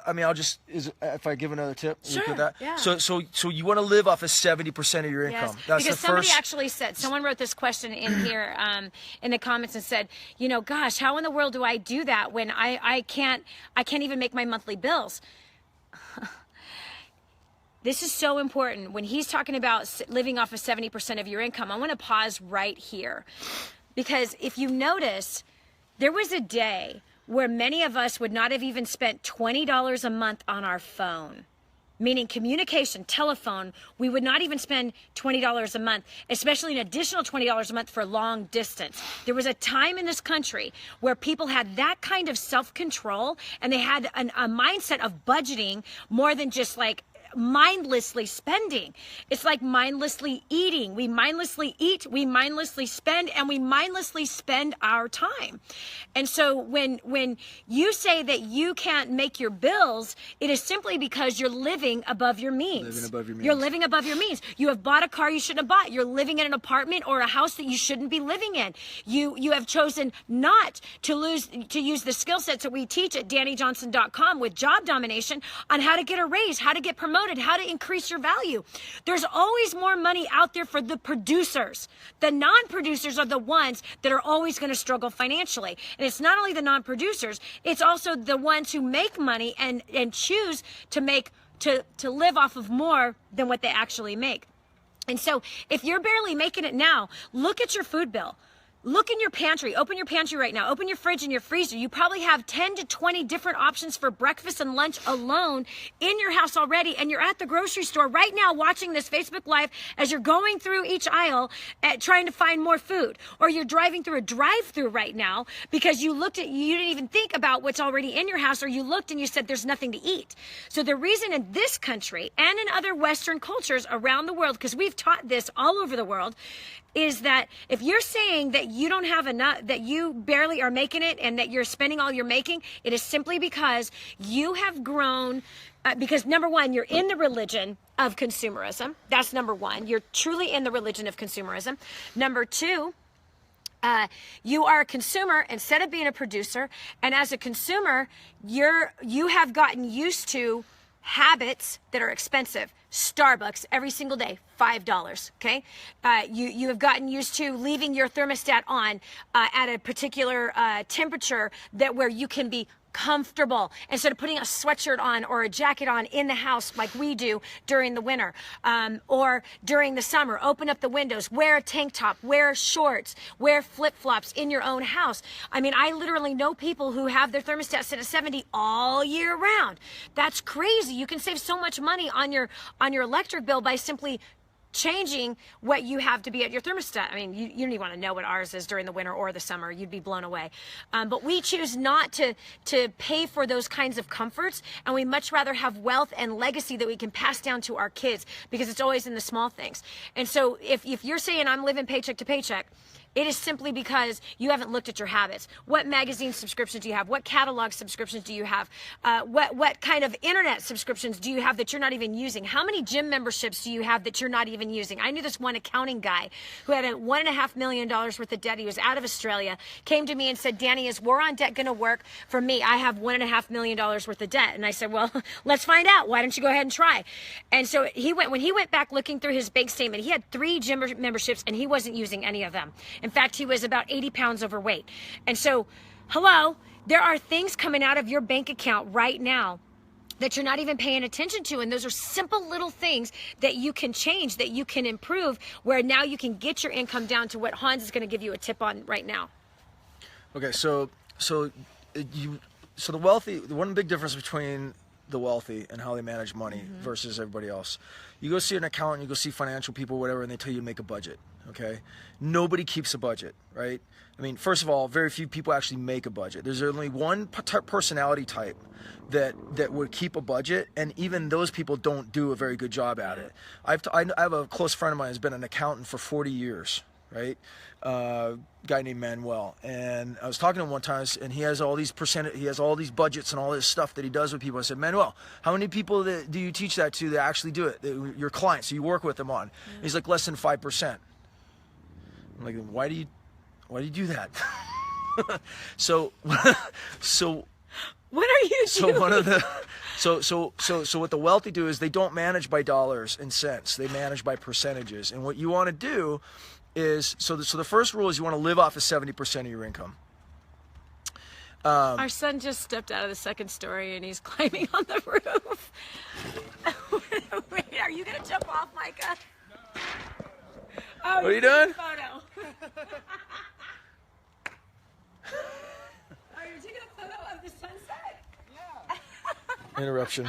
I mean, if I give another tip, sure, with that. Yeah. So you want to live off of 70% of your income. That's because the somebody first. actually said, someone wrote this question in here in the comments and said, you know, gosh, how in the world do I do that when I can't even make my monthly bills? This is so important. When he's talking about living off of 70% of your income, I want to pause right here, because if you notice, there was a day where many of us would not have even spent $20 a month on our phone, meaning communication, telephone. We would not even spend $20 a month, especially an additional $20 a month for long distance. There was a time in this country where people had that kind of self-control, and they had a mindset of budgeting more than just like mindlessly spending. It's like mindlessly eating. We mindlessly eat, we mindlessly spend, and we mindlessly spend our time. And so when you say that you can't make your bills, it is simply because you're living above your means. Living above your means. You're living above your means. You have bought a car you shouldn't have bought. You're living in an apartment or a house that you shouldn't be living in. You have chosen not to use the skill sets that we teach at DaniJohnson.com with job domination on how to get a raise, how to get promoted, how to increase your value. There's always more money out there for the producers. The non-producers are the ones that are always going to struggle financially. And it's not only the non-producers, it's also the ones who make money and choose to live off of more than what they actually make. And so if you're barely making it now, look at your food bill. Look in your pantry. Open your pantry right now. Open your fridge and your freezer. You probably have 10 to 20 different options for breakfast and lunch alone in your house already. And you're at the grocery store right now watching this Facebook Live as you're going through each aisle trying to find more food. Or you're driving through a drive-through right now because you didn't even think about what's already in your house, or you looked and you said there's nothing to eat. So the reason in this country and in other Western cultures around the world, because we've taught this all over the world, is that if you're saying that you don't have enough, that you barely are making it, and that you're spending all you're making, it is simply because you have grown, because number one, you're in the religion of consumerism. That's number one. You're truly in the religion of consumerism. Number two, you are a consumer instead of being a producer. And as a consumer, you have gotten used to habits that are expensive. Starbucks every single day, $5, okay? You have gotten used to leaving your thermostat on at a particular temperature where you can be comfortable instead of putting a sweatshirt on or a jacket on in the house like we do during the winter or during the summer. Open up the windows, wear a tank top, wear shorts, wear flip-flops in your own house. I mean, I literally know people who have their thermostat set at 70 all year round. That's crazy. You can save so much money on your electric bill by simply changing what you have to be at your thermostat. I mean, you don't even want to know what ours is during the winter or the summer. You'd be blown away. But we choose not to pay for those kinds of comforts, and we much rather have wealth and legacy that we can pass down to our kids, because it's always in the small things. And so if you're saying I'm living paycheck to paycheck, It is simply because you haven't looked at your habits. What magazine subscriptions do you have? What catalog subscriptions do you have? What kind of internet subscriptions do you have that you're not even using? How many gym memberships do you have that you're not even using? I knew this one accounting guy who had a $1.5 million worth of debt. He was out of Australia, came to me and said, Dani, is war on debt going to work for me? I have $1.5 million worth of debt. And I said, well, let's find out. Why don't you go ahead and try? And so when he went back looking through his bank statement, he had 3 gym memberships and he wasn't using any of them. In fact, he was about 80 pounds overweight. And so, hello, there are things coming out of your bank account right now that you're not even paying attention to. And those are simple little things that you can change, that you can improve, where now you can get your income down to what Hans is going to give you a tip on right now. Okay, so the wealthy, the one big difference between the wealthy and how they manage money versus everybody else. You go see an accountant, you go see financial people, whatever, and they tell you to make a budget, okay? Nobody keeps a budget, right? I mean, first of all, very few people actually make a budget. There's only one personality type that would keep a budget, and even those people don't do a very good job at it. I have a close friend of mine who's been an accountant for 40 years, right? Guy named Manuel, and I was talking to him one time, and he has all these budgets and all this stuff that he does with people. I said, Manuel, how many people do you teach that to that actually do it? Your clients, so you work with them on? Yeah. He's like, less than 5%. I'm like, why do you do that? so what are you doing? So what the wealthy do is they don't manage by dollars and cents. They manage by percentages. And what you want to do is, so the first rule is you want to live off of 70% of your income. Our son just stepped out of the second story and he's climbing on the roof. Wait, are you going to jump off, Micah? No. Oh, what are you doing? Photo. Are you taking a photo of the sunset? Yeah. Interruption.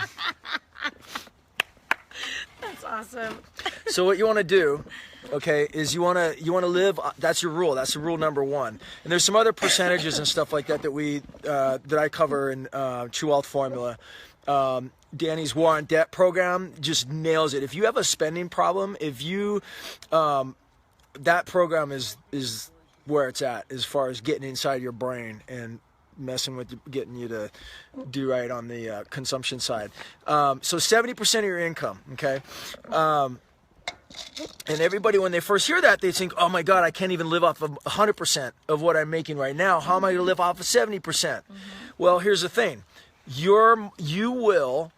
That's awesome. So what you want to do, okay, is you want to live. That's your rule. That's the rule number 1. And there's some other percentages and stuff like that that I cover in True Wealth Formula. Dani's War on Debt program just nails it. If you have a spending problem, that program is where it's at as far as getting inside your brain and messing with getting you to do right on the consumption side. So 70% of your income, okay? And everybody, when they first hear that, they think, oh my God, I can't even live off of 100% of what I'm making right now. How am I going to live off of 70%? Well, here's the thing. You will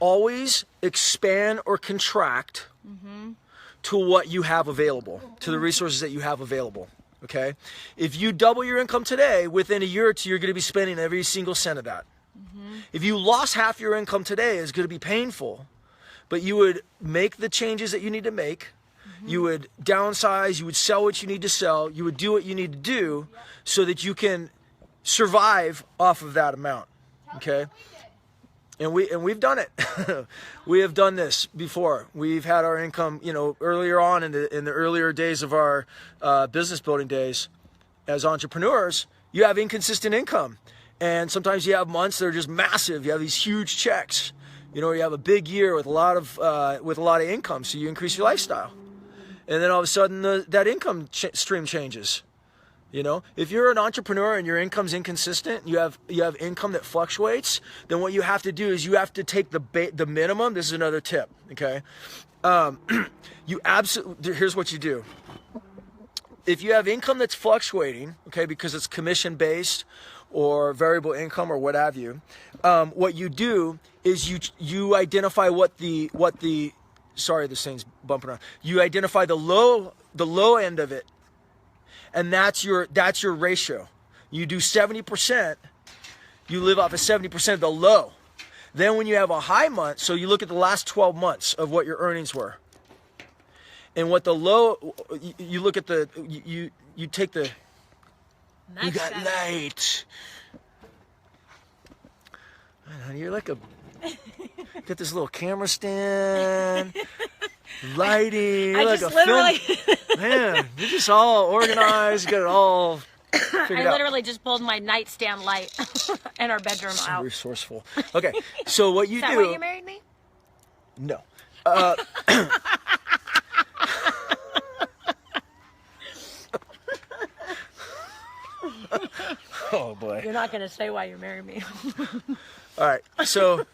always expand or contract to what you have available, to the resources that you have available. Okay, if you double your income today, within a year or two, you're going to be spending every single cent of that. If you lost half your income today, it's going to be painful, but you would make the changes that you need to make. You would downsize, you would sell what you need to sell, you would do what you need to do so that you can survive off of that amount. Okay? And we've done it. We have done this before. We've had our income, earlier on in the earlier days of our business building days as entrepreneurs. You have inconsistent income, and sometimes you have months that are just massive. You have these huge checks. You have a big year with a lot of income, so you increase your lifestyle, and then all of a sudden that income stream changes. If you're an entrepreneur and your income's inconsistent, you have income that fluctuates, then what you have to do is you have to take the minimum. This is another tip, okay? Here's what you do. If you have income that's fluctuating, okay, because it's commission-based or variable income or what have you, what you do is you identify sorry, this thing's bumping around. You identify the low end of it. And that's your ratio. You do 70%, you live off of 70% of the low. Then when you have a high month, so you look at the last 12 months of what your earnings were. And what the low, you look at you take the, nice. You got light. Man, honey, you're like got this little camera stand. Lighting, you're like a film. Man, you're just all organized. You got it all figured out. I literally just pulled my nightstand light in our bedroom out. Resourceful. Okay, so what you do? Is that why you married me? No. way. You're not going to say why you married me. All right. So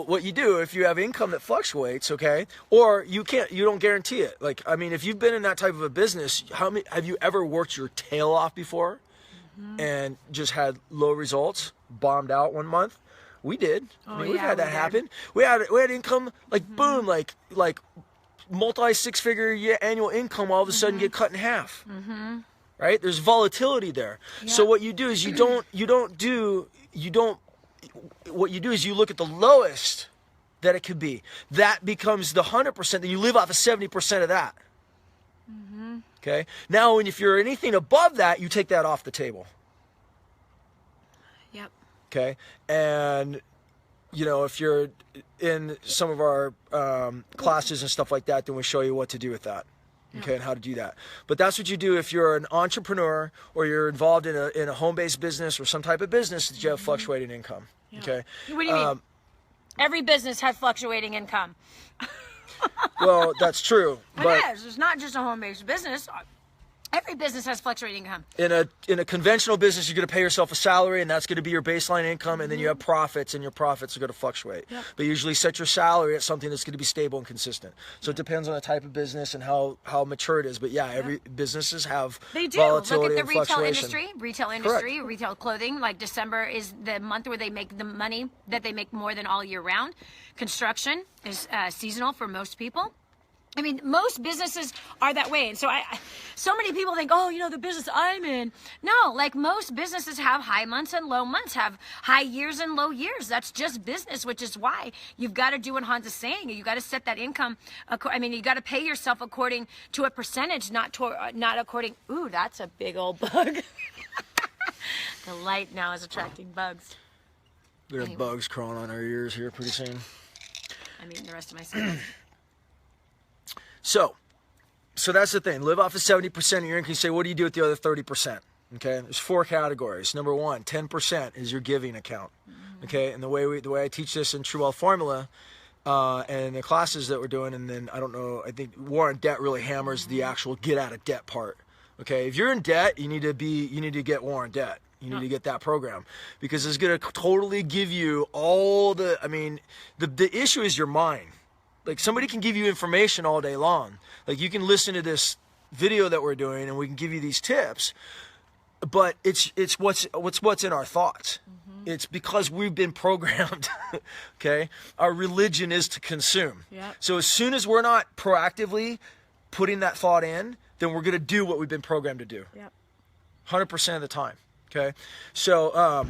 what you do if you have income that fluctuates, okay, or you don't guarantee it. Like, I mean, if you've been in that type of a business, have you ever worked your tail off before and just had low results, bombed out one month? We did. Oh, I mean, we've had that did. happen. We had income like boom, like multi six-figure annual income all of a sudden get cut in half. Right? There's volatility there. Yeah. So what you do is what you do is you look at the lowest that it could be. That becomes the 100%, then you live off of 70% of that. Okay? Now, if you're anything above that, you take that off the table. Yep. Okay? And, if you're in some of our classes and stuff like that, then we show you what to do with that. Okay, and how to do that. But that's what you do if you're an entrepreneur or you're involved in a home-based business or some type of business that you have fluctuating income. Yeah. Okay. What do you mean? Every business has fluctuating income. Well, that's true. But it is. It's not just a home-based business. Every business has fluctuating income. In a conventional business, you're going to pay yourself a salary, and that's going to be your baseline income, and then you have profits, and your profits are going to fluctuate. Yep. But you usually set your salary at something that's going to be stable and consistent. So it depends on the type of business and how mature it is. But yeah, every businesses have volatility and fluctuation. Look at the retail industry, Correct. Retail clothing. Like December is the month where they make the money that they make more than all year round. Construction is seasonal for most people. I mean, most businesses are that way. And so so many people think, the business I'm in. No, like most businesses have high months and low months, have high years and low years. That's just business, which is why you've got to do what Hans is saying. You got to set that income. You got to pay yourself according to a percentage, not according. Ooh, that's a big old bug. The light now is attracting bugs. There are bugs crawling on our ears here pretty soon. The rest of my sentence. So that's the thing. Live off of 70% of your income. You say, what do you do with the other 30%? Okay, there's 4 categories. Number 1, 10% is your giving account. Okay, and the way I teach this in True Wealth Formula, and the classes that we're doing, and then I think War on Debt really hammers the actual get out of debt part. Okay, if you're in debt, you need to get War on Debt. You need to get that program because it's going to totally give you all the issue is your mind. Like somebody can give you information all day long. Like you can listen to this video that we're doing and we can give you these tips, but it's what's in our thoughts. It's because we've been programmed. Okay? Our religion is to consume. Yep. So as soon as we're not proactively putting that thought in, then we're going to do what we've been programmed to do. Yep. 100% of the time. Okay? So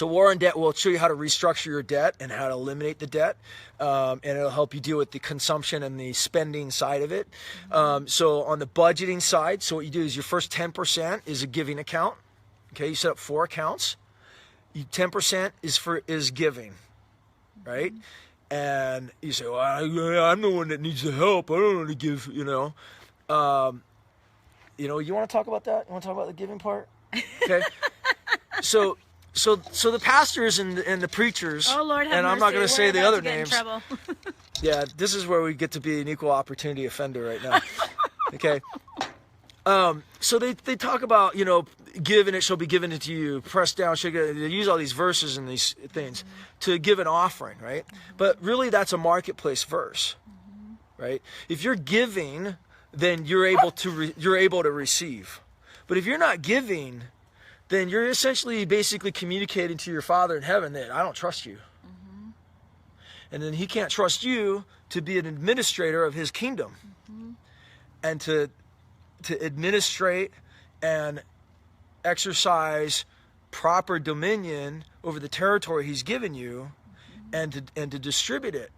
War on Debt will show you how to restructure your debt and how to eliminate the debt, and it'll help you deal with the consumption and the spending side of it. So on the budgeting side, so what you do is your first 10% is a giving account. Okay, you set up 4 accounts. 10% is giving, right? And you say, well, I'm the one that needs the help. I don't want to give, You want to talk about that? You want to talk about the giving part? Okay. So the pastors and the preachers, oh Lord, have and I'm mercy. not going to say the other names. Trouble. Yeah, this is where we get to be an equal opportunity offender right now. Okay. So they talk about, give and it shall be given to you, pressed down, they use all these verses and these things to give an offering, right? But really that's a marketplace verse, right? If you're giving, then you're able to receive. But if you're not giving, then you're essentially basically communicating to your Father in heaven that I don't trust you. And then he can't trust you to be an administrator of his kingdom and to administrate and exercise proper dominion over the territory he's given you and to distribute it.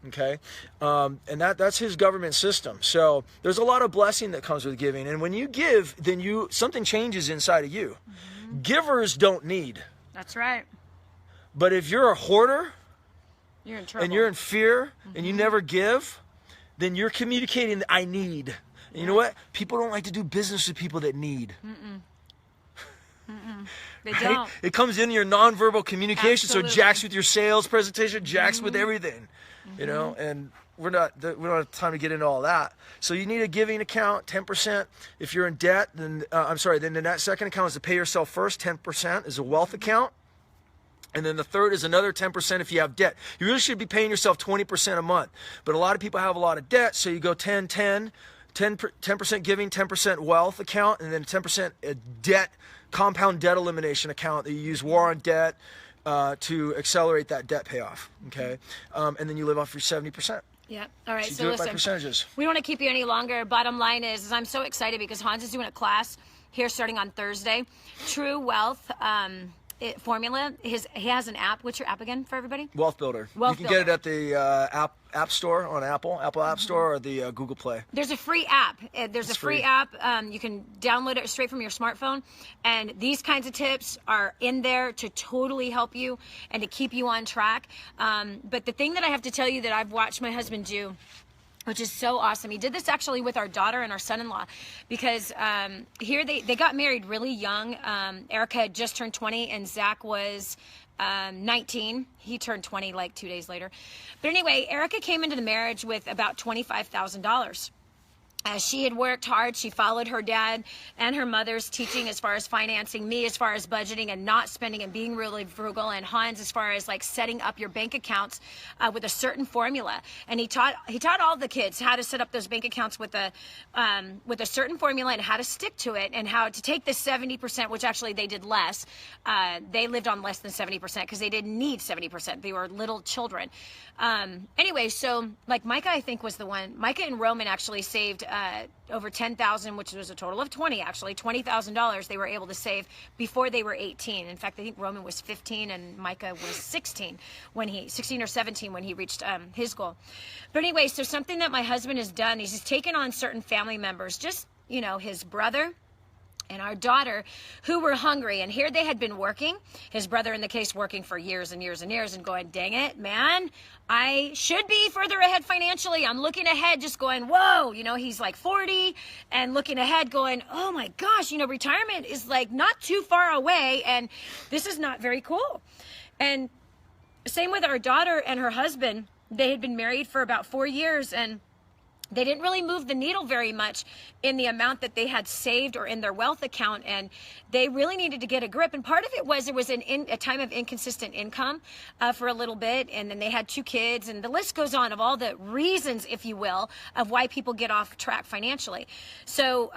Okay, and that's his government system. So there's a lot of blessing that comes with giving, and when you give, then something changes inside of you. Givers don't need. That's right. But if you're a hoarder, you're in trouble. And you're in fear, and you never give, then you're communicating that I need. And you know what? People don't like to do business with people that need. They right? don't. It comes in your nonverbal communication, Absolutely. so it jacks with your sales presentation, jacks with everything, you know, and we don't have time to get into all that. So you need a giving account, 10%. If you're in debt, then then the next second account is to pay yourself first. 10% is a wealth account. And then the third is another 10% if you have debt. You really should be paying yourself 20% a month. But a lot of people have a lot of debt, so you go 10% giving, 10% wealth account, and then 10% debt, compound debt elimination account that you use war on debt to accelerate that debt payoff, okay? And then you live off your 70%. Yeah. All right. So So do it by listen, percentages. we don't want to keep you any longer. Bottom line is I'm so excited because Hans is doing a class here starting on Thursday. True Wealth formula. He has an app. What's your app again for everybody? Wealth Builder. Wealth You can get it at the App Store on Apple App Store, or the Google Play. There's a free app. There's a free free. app. You can download it straight from your smartphone. And these kinds of tips are in there to totally help you and to keep you on track. But the thing that I have to tell you that I've watched my husband do, which is so awesome. He did this actually with our daughter and our son-in-law because here they got married really young. Erica had just turned 20 and Zach was 19. He turned 20 like 2 days later. But anyway, Erica came into the marriage with about $25,000. She had worked hard. She followed her dad and her mother's teaching as far as financing, me as far as budgeting and not spending and being really frugal, and Hans as far as like setting up your bank accounts with a certain formula. And he taught all the kids how to set up those bank accounts with a certain formula and how to stick to it and how to take the 70%, which actually they did less. They lived on less than 70% because they didn't need 70%. They were little children. Anyway, so like Micah, I think was the one. Micah and Roman actually saved over $10,000, which was a total of $20,000 they were able to save before they were 18. In fact, I think Roman was 15 and Micah was 16 or 17 when he reached his goal. But anyway, so something that my husband has done is he's taken on certain family members, just, you know, his brother and our daughter, who were hungry. And here they had been working, his brother in the case working for years and years and years and going, dang it, man, I should be further ahead financially. I'm looking ahead just going, whoa, you know, he's like 40 and looking ahead going, oh my gosh, you know, retirement is like not too far away and this is not very cool. And same with our daughter and her husband. They had been married for about 4 years and they didn't really move the needle very much in the amount that they had saved or in their wealth account, and they really needed to get a grip. And part of it was there was a time of inconsistent income for a little bit, and then they had 2 kids, and the list goes on of all the reasons, if you will, of why people get off track financially. So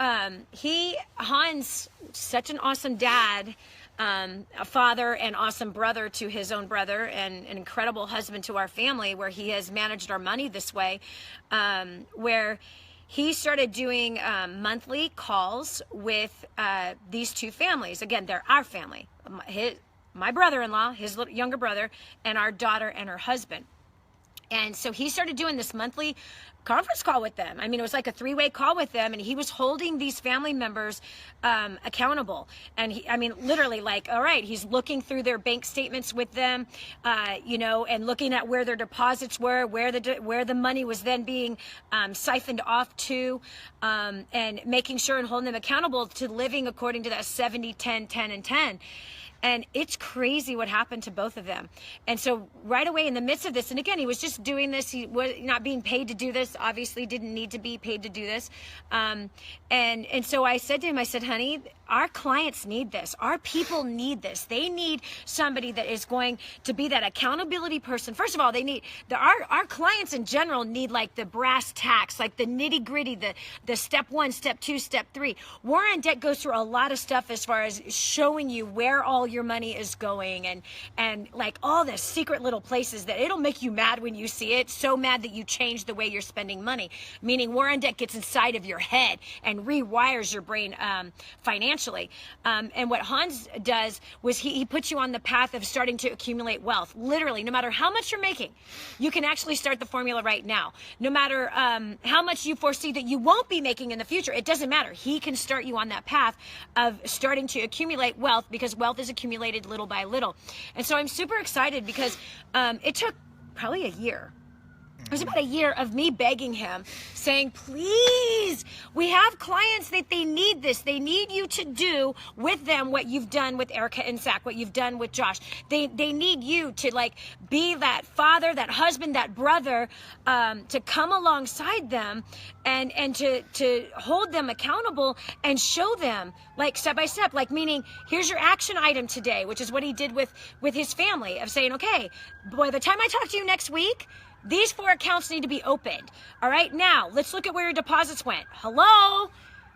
Hans, such an awesome dad, a father and awesome brother to his own brother and an incredible husband to our family, where he has managed our money this way, where he started doing monthly calls with these 2 families. Again, they're our family, my brother-in-law, his younger brother, and our daughter and her husband. And so he started doing this monthly conference call with them. I mean, it was like a 3-way call with them, and he was holding these family members accountable. And literally, like, all right, he's looking through their bank statements with them, you know, and looking at where their deposits were, where the money was then being siphoned off to, and making sure and holding them accountable to living according to that 70, 10, 10, and 10. And it's crazy what happened to both of them. And so right away in the midst of this, and again, he was just doing this. He was not being paid to do this, obviously didn't need to be paid to do this. And so I said to him, I said, honey, our clients need this. Our people need this. They need somebody that is going to be that accountability person. First of all, they need, our clients in general need like the brass tacks, like the nitty gritty, the step 1, step 2, step 3. War on Debt goes through a lot of stuff as far as showing you where all your money is going and like all the secret little places that it'll make you mad when you see it, so mad that you change the way you're spending money. Meaning War on Debt gets inside of your head and rewires your brain financially. And what Hans does was he puts you on the path of starting to accumulate wealth. Literally, no matter how much you're making, you can actually start the formula right now. No matter how much you foresee that you won't be making in the future, it doesn't matter. He can start you on that path of starting to accumulate wealth, because wealth is accumulated little by little. And so I'm super excited because it took probably a year It was about a year of me begging him, saying, please, we have clients that they need this. They need you to do with them what you've done with Erica and Zach, what you've done with Josh. They need you to like be that father, that husband, that brother, to come alongside them and to hold them accountable and show them like step by step, like meaning here's your action item today, which is what he did with his family, of saying, okay, by the time I talk to you next week, these 4 accounts need to be opened. All right, now let's look at where your deposits went. Hello,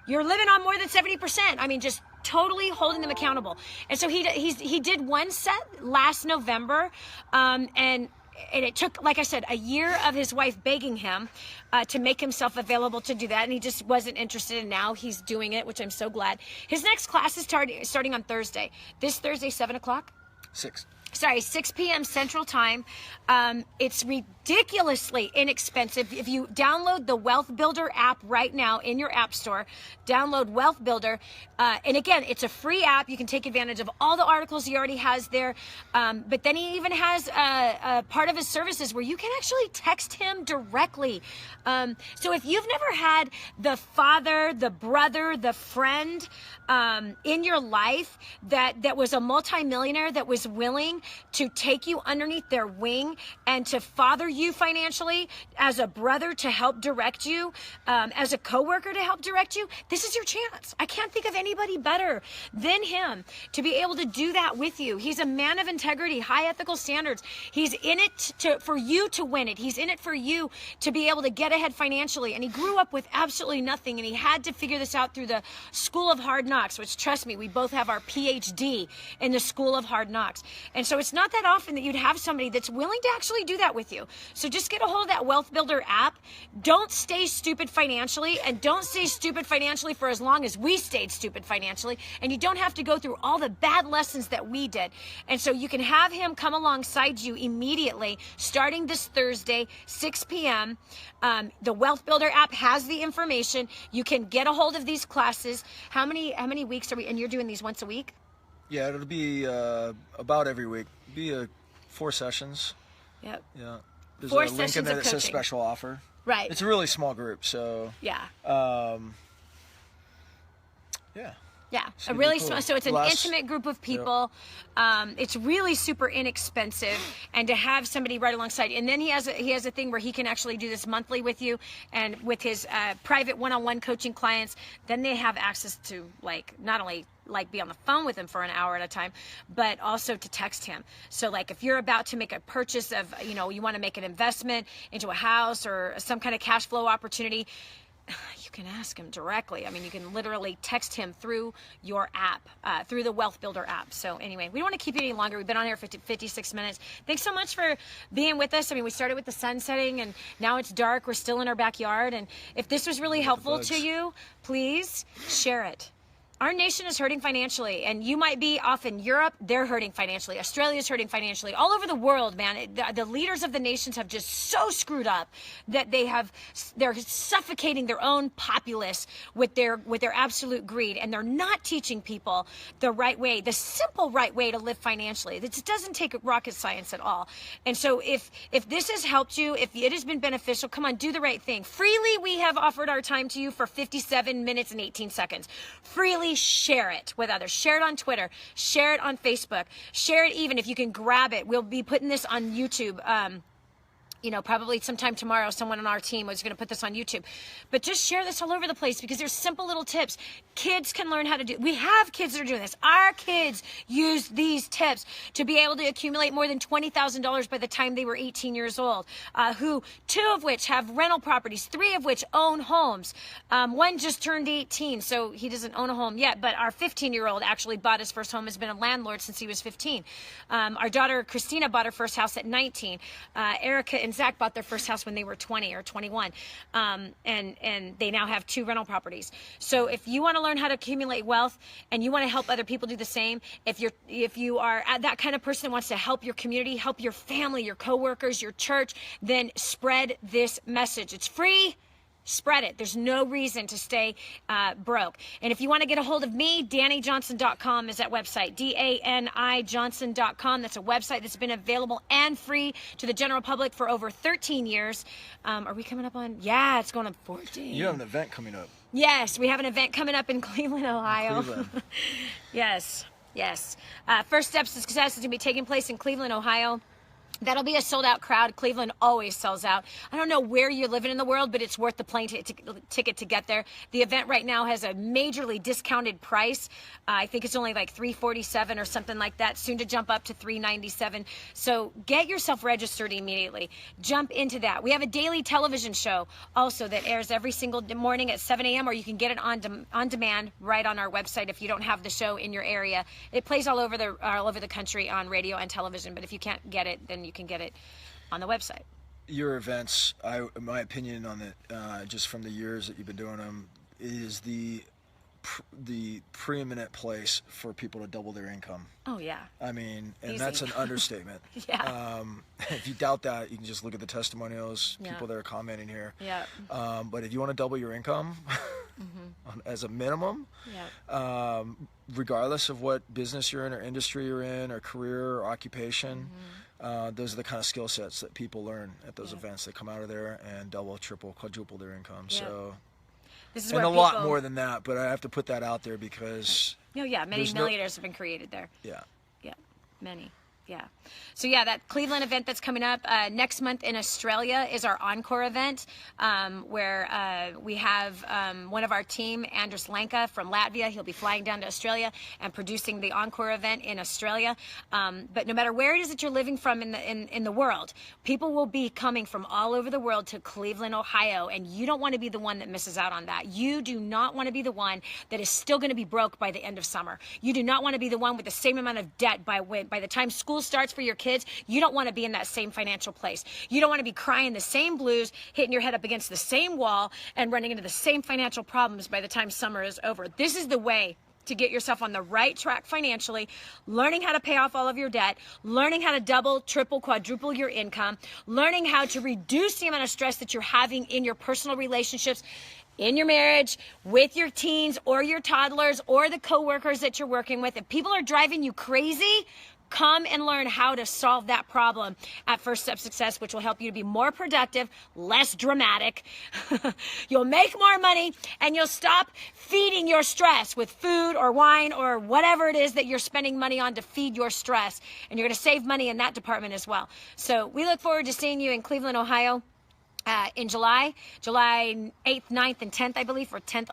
you're living on more than 70%. I mean, just totally holding them accountable. And so he did one set last November, and it took, like I said, a year of his wife begging him to make himself available to do that, and he just wasn't interested. And now he's doing it, which I'm so glad. His next class is starting on Thursday. This Thursday, 7 o'clock. 6 p.m. Central Time. It's ridiculously inexpensive. If you download the Wealth Builder app right now in your app store, download Wealth Builder. And again, it's a free app. You can take advantage of all the articles he already has there. But then he even has a part of his services where you can actually text him directly. So if you've never had the father, the brother, the friend in your life that was a multimillionaire, that was willing to take you underneath their wing and to father you financially, as a brother to help direct you, as a coworker to help direct you, this is your chance. I can't think of anybody better than him to be able to do that with you. He's a man of integrity, high ethical standards. He's in it for you to win it. He's in it for you to be able to get ahead financially. And he grew up with absolutely nothing, and he had to figure this out through the School of Hard Knocks, which, trust me, we both have our PhD in the School of Hard Knocks. And so it's not that often that you'd have somebody that's willing to actually do that with you. So just get a hold of that Wealth Builder app. Don't stay stupid financially, and don't stay stupid financially for as long as we stayed stupid financially. And you don't have to go through all the bad lessons that we did. And so you can have him come alongside you immediately, starting this Thursday, 6 p.m. The Wealth Builder app has the information. You can get a hold of these classes. How many weeks are we? And you're doing these once a week? Yeah, it'll be about every week. It'll be 4 sessions. Yep. Yeah. There's 4 a link sessions in there of that says coaching. special offer. Right. It's a really small group, so Yeah. Yeah. Yeah, It's a gonna be really cool. small, so it's an intimate group of people. It's really super inexpensive, and to have somebody right alongside. And then he has a thing where he can actually do this monthly with you, and with his private one-on-one coaching clients. Then they have access to not only be on the phone with him for an hour at a time, but also to text him. So if you're about to make a purchase of, you want to make an investment into a house or some kind of cash flow opportunity, you can ask him directly. I mean, you can literally text him through your app, through the Wealth Builder app. So anyway, we don't want to keep you any longer. We've been on here for 56 minutes. Thanks so much for being with us. I mean, we started with the sun setting, and now it's dark. We're still in our backyard. And if this was really helpful to you, please share it. Our nation is hurting financially, and you might be off in Europe. They're hurting financially. Australia's hurting financially. All over the world, man. The leaders of the nations have just so screwed up that they're suffocating their own populace with their absolute greed, and they're not teaching people the right way, the simple right way to live financially. This doesn't take rocket science at all. And so if this has helped you, if it has been beneficial, come on, do the right thing. Freely, we have offered our time to you for 57 minutes and 18 seconds. Freely share it with others. Share it on Twitter. Share it on Facebook. Share it even if you can grab it. We'll be putting this on YouTube. Probably sometime tomorrow, someone on our team was going to put this on YouTube. But just share this all over the place, because there's simple little tips. Kids can learn how to do. We have kids that are doing this. Our kids use these tips to be able to accumulate more than $20,000 by the time they were 18 years old, two of which have rental properties, 3 of which own homes. One just turned 18, so he doesn't own a home yet, but our 15-year-old actually bought his first home, has been a landlord since he was 15. Our daughter, Christina, bought her first house at 19. Erica and Zach bought their first house when they were 20 or 21, and they now have 2 rental properties. So if you want to learn how to accumulate wealth and you want to help other people do the same, if you are that kind of person that wants to help your community, help your family, your coworkers, your church, then spread this message. It's free. Spread it. There's no reason to stay broke. And if you want to get a hold of me, DaniJohnson.com is that website. DaniJohnson.com. That's a website that's been available and free to the general public for over 13 years. Are we coming up on? Yeah, it's going on 14. You have an event coming up. Yes, we have an event coming up in Cleveland, Ohio. Cleveland. Yes. First Steps to Success is going to be taking place in Cleveland, Ohio. That'll be a sold-out crowd. Cleveland always sells out. I don't know where you're living in the world, but it's worth the plane ticket to get there. The event right now has a majorly discounted price. I think it's only like $347 or something like that, soon to jump up to $397. So get yourself registered immediately. Jump into that. We have a daily television show also that airs every single morning at 7 a.m., or you can get it on demand right on our website if you don't have the show in your area. It plays all over the country on radio and television, but if you can't get it, then you can get it on the website. Your events, my opinion on it, just from the years that you've been doing them, is the preeminent place for people to double their income. Oh yeah. I mean, and Easy. that's an understatement. Yeah. If you doubt that, you can just look at the testimonials, Yeah. people that are commenting here. Yeah. But if you want to double your income, as a minimum, Yeah. regardless of what business you're in or industry you're in or career or occupation, those are the kind of skill sets that people learn at those events. They come out of there and double, triple, quadruple their income. Yeah. So, This is and where a lot people- more than that, but I have to put that out there because No, yeah, many there's millionaires have been created there. yeah. Yeah, many. Yeah. So yeah, that Cleveland event that's coming up next month in Australia is our encore event, where we have one of our team, Andris Lanka from Latvia. He'll be flying down to Australia and producing the encore event in Australia. But no matter where it is that you're living from in the world, people will be coming from all over the world to Cleveland, Ohio, and you don't want to be the one that misses out on that. You do not want to be the one that is still going to be broke by the end of summer. You do not want to be the one with the same amount of debt by the time school starts for your kids. You don't want to be in that same financial place. You don't want to be crying the same blues, hitting your head up against the same wall, and running into the same financial problems by the time summer is over. This is the way to get yourself on the right track financially, learning how to pay off all of your debt, learning how to double, triple, quadruple your income, learning how to reduce the amount of stress that you're having in your personal relationships, in your marriage, with your teens or your toddlers or the coworkers that you're working with. If people are driving you crazy, come and learn how to solve that problem at First Step Success, which will help you to be more productive, less dramatic. You'll make more money, and you'll stop feeding your stress with food or wine or whatever it is that you're spending money on to feed your stress. And you're going to save money in that department as well. So we look forward to seeing you in Cleveland, Ohio in July 8th, 9th, and 10th, I believe, or 10th.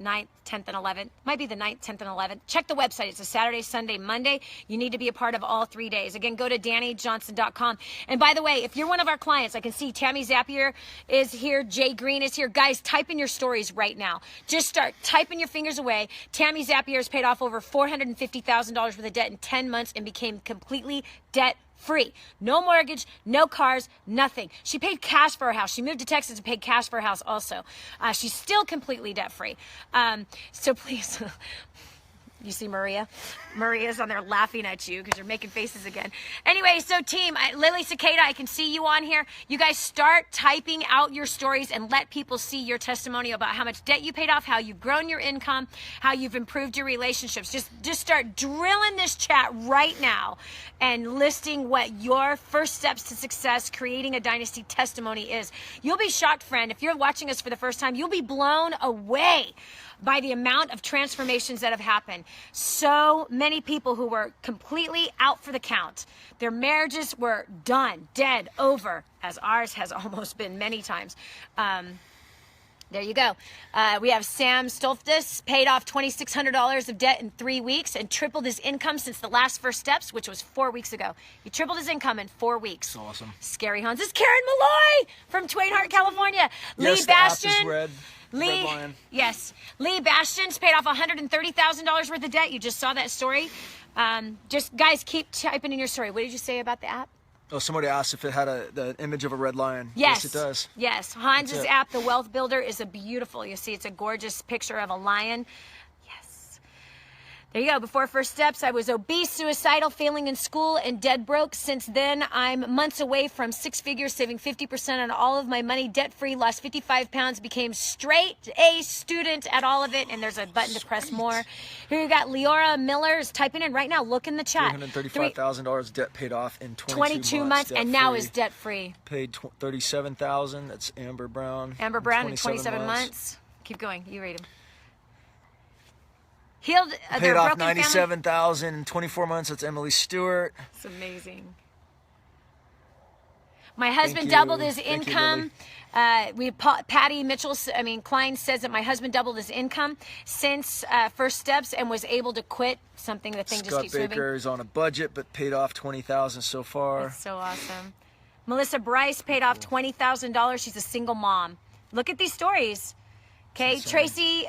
9th, 10th, and 11th. Might be the 9th, 10th, and 11th. Check the website. It's a Saturday, Sunday, Monday. You need to be a part of all 3 days. Again, go to DaniJohnson.com. And by the way, if you're one of our clients, I can see Tammy Zapier is here. Jay Green is here. Guys, type in your stories right now. Just start typing your fingers away. Tammy Zapier has paid off over $450,000 worth of debt in 10 months and became completely debt-free. No mortgage, no cars, nothing. She paid cash for her house. She moved to Texas and paid cash for her house also. She's still completely debt-free. So please, you see Maria? Maria's on there laughing at you because you're making faces again. Anyway, so team, Lily Cicada, I can see you on here. You guys start typing out your stories and let people see your testimony about how much debt you paid off, how you've grown your income, how you've improved your relationships. Just start drilling this chat right now and listing what your first steps to success, creating a dynasty testimony is. You'll be shocked, friend. If you're watching us for the first time, you'll be blown away by the amount of transformations that have happened. So many people who were completely out for the count. Their marriages were done, dead, over, as ours has almost been many times. There you go. We have Sam Stolfdus, paid off $2,600 of debt in 3 weeks and tripled his income since the last First Steps, which was 4 weeks ago. He tripled his income in 4 weeks. That's awesome. Scary Hans. This is Karen Malloy from Twainhart, California. Yes, Lee the app Bastian. is red. Red lion. Yes. Lee Bastian's paid off $130,000 worth of debt. You just saw that story. Just guys, keep typing in your story. What did you say about the app? Oh, somebody asked if it had the image of a red lion. Yes, Yes, it does. Yes, Hans's That's it. app, The Wealth Builder, is a beautiful. You see, it's a gorgeous picture of a lion. Yes. There you go. Before first steps, I was obese, suicidal, failing in school, and dead broke. Since then, I'm months away from 6 figures, saving 50% on all of my money, debt-free, lost 55 pounds, became straight A student at all of it, and there's a button to press more. Here you got Leora Miller is typing in right now. Look in the chat. $335,000 debt paid off in 22 months, and now is debt-free. Paid $37,000. That's Amber Brown. Amber Brown in 27 months. Keep going. You read them. Healed paid off $97,000 in 24 months. That's Emily Stewart. It's amazing. My husband doubled his income. Patty Mitchell, Klein says that my husband doubled his income since first steps and was able to quit something. The thing just keeps moving. Scott Baker is on a budget but paid off $20,000 so far. That's so awesome. Melissa Bryce paid off $20,000. She's a single mom. Look at these stories. Okay, Tracy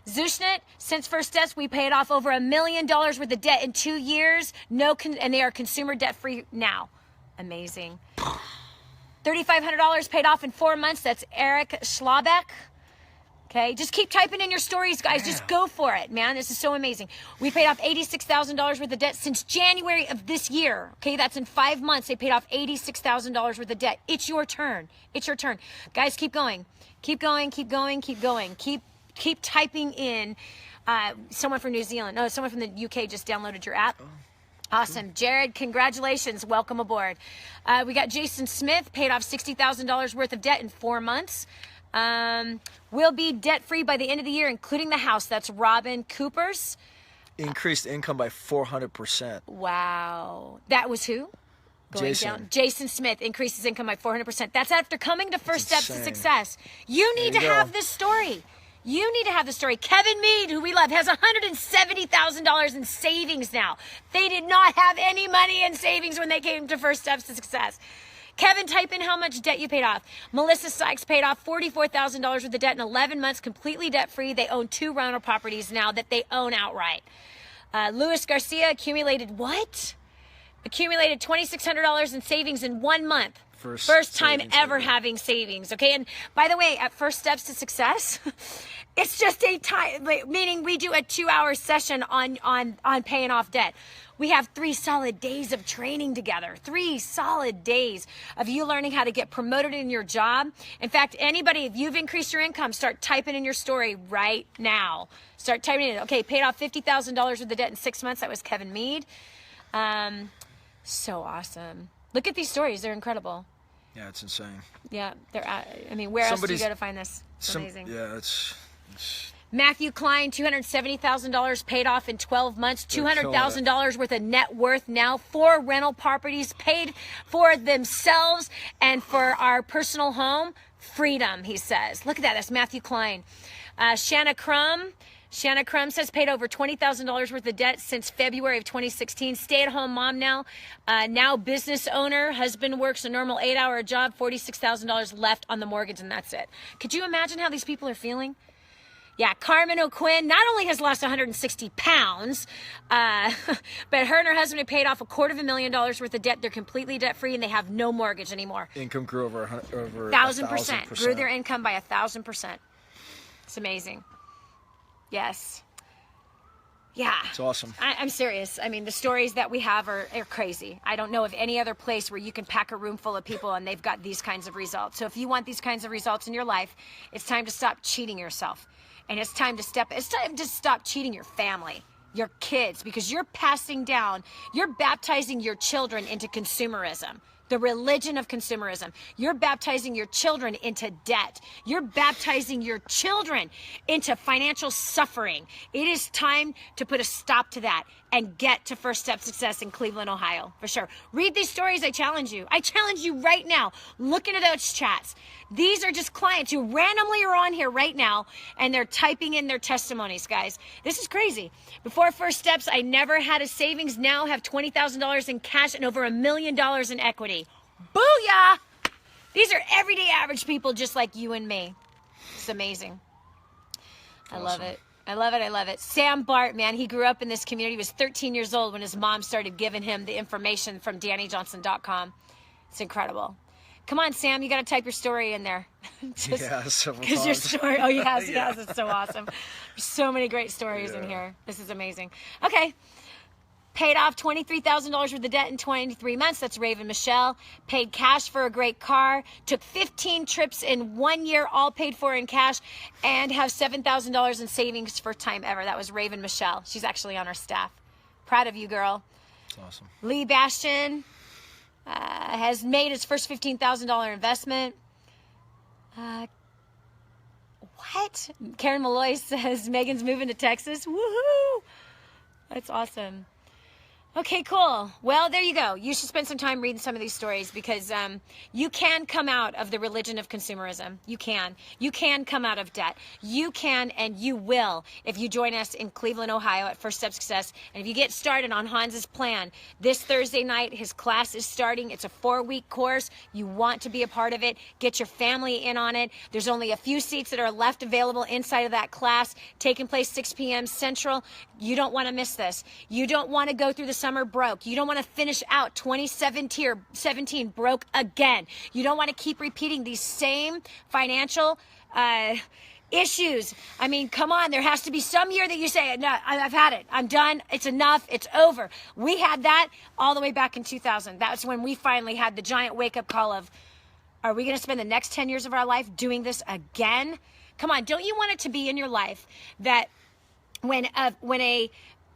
Zushnet, since first steps, we paid off over $1 million worth of debt in 2 years. And they are consumer debt free now. Amazing. $3,500 paid off in 4 months. That's Eric Schlabeck. Okay, just keep typing in your stories, guys. Just go for it, man. This is so amazing. We paid off $86,000 worth of debt since January of this year. Okay, that's in 5 months. They paid off $86,000 worth of debt. It's your turn. It's your turn. Guys, keep going. Keep going, keep going, keep going. Keep typing in. Someone from New Zealand. No, someone from the UK just downloaded your app. Awesome. Jared, congratulations. Welcome aboard. We got Jason Smith, paid off $60,000 worth of debt in 4 months. We'll be debt-free by the end of the year, including the house. That's Robin Coopers. Increased income by 400%. Wow. That was who? Jason Smith increases income by 400%. That's after coming to first steps to success. You need to have this story. You need to have the story. Kevin Mead, who we love, has $170,000 in savings now. They did not have any money in savings when they came to first steps to success. Kevin, type in how much debt you paid off. Melissa Sykes paid off $44,000 worth of debt in 11 months, completely debt-free. They own 2 rental properties now that they own outright. Luis Garcia accumulated what? Accumulated $2,600 in savings in 1 month. First time ever having savings. Okay, and by the way, at First Steps to Success, it's just a time, meaning we do a 2-hour session on paying off debt. We have 3 solid days of training together. 3 solid days of you learning how to get promoted in your job. In fact, anybody, if you've increased your income, start typing in your story right now. Start typing in. Okay, paid off $50,000 worth of debt in 6 months. That was Kevin Mead. So awesome. Look at these stories. They're incredible. Yeah, it's insane. Yeah, they're. Where else do you go to find this? It's amazing. Yeah, it's Matthew Klein, $270,000 paid off in 12 months. $200,000 worth of net worth now. 4 rental properties paid for themselves and for our personal home. Freedom, he says. Look at that. That's Matthew Klein. Shanna Crum says paid over $20,000 worth of debt since February of 2016. Stay-at-home mom now. Now business owner. Husband works a normal 8-hour job. $46,000 left on the mortgage, and that's it. Could you imagine how these people are feeling? Yeah, Carmen O'Quinn not only has lost 160 pounds, but her and her husband have paid off $250,000 worth of debt. They're completely debt-free, and they have no mortgage anymore. Income grew over 1,000%. Grew their income by 1,000%. It's amazing. Yes. Yeah. It's awesome. I'm serious. I mean, the stories that we have are crazy. I don't know of any other place where you can pack a room full of people and they've got these kinds of results. So if you want these kinds of results in your life, it's time to stop cheating yourself. And it's time to stop cheating your family, your kids, because you're baptizing your children into consumerism. The religion of consumerism. You're baptizing your children into debt. You're baptizing your children into financial suffering. It is time to put a stop to that and get to First Step Success in Cleveland, Ohio, for sure. Read these stories. I challenge you. I challenge you right now. Look into those chats. These are just clients who randomly are on here right now, and they're typing in their testimonies, guys. This is crazy. Before First Steps, I never had a savings. Now have $20,000 in cash and over $1 million in equity. Booyah! These are everyday average people just like you and me. It's amazing. I love it. I love it. I love it. Sam Bart, man, he grew up in this community. He was 13 years old when his mom started giving him the information from DaniJohnson.com. It's incredible. Come on, Sam, you got to type your story in there. Yeah, several Because your times. story. Oh, yes, Yeah. yes. It's so awesome. There's so many great stories in here. This is amazing. Okay. Paid off $23,000 worth of debt in 23 months. That's Raven Michelle. Paid cash for a great car. Took 15 trips in 1 year, all paid for in cash. And have $7,000 in savings for time ever. That was Raven Michelle. She's actually on our staff. Proud of you, girl. That's awesome. Lee Bastian has made his first $15,000 investment. What? Karen Malloy says Megan's moving to Texas. Woohoo! That's awesome. Okay, cool. Well, there you go. You should spend some time reading some of these stories because you can come out of the religion of consumerism. You can. You can come out of debt. You can and you will if you join us in Cleveland, Ohio at First Step Success. And if you get started on Hans's plan, this Thursday night, his class is starting. It's a 4-week course. You want to be a part of it. Get your family in on it. There's only a few seats that are left available inside of that class, taking place 6 p.m. Central. You don't want to miss this. You don't want to go through the summer broke. You don't want to finish out 2017 broke again. You don't want to keep repeating these same financial issues. I mean, come on, there has to be some year that you say, no, I've had it. I'm done. It's enough. It's over. We had that all the way back in 2000. That's when we finally had the giant wake-up call of, are we going to spend the next 10 years of our life doing this again? Come on, don't you want it to be in your life that when a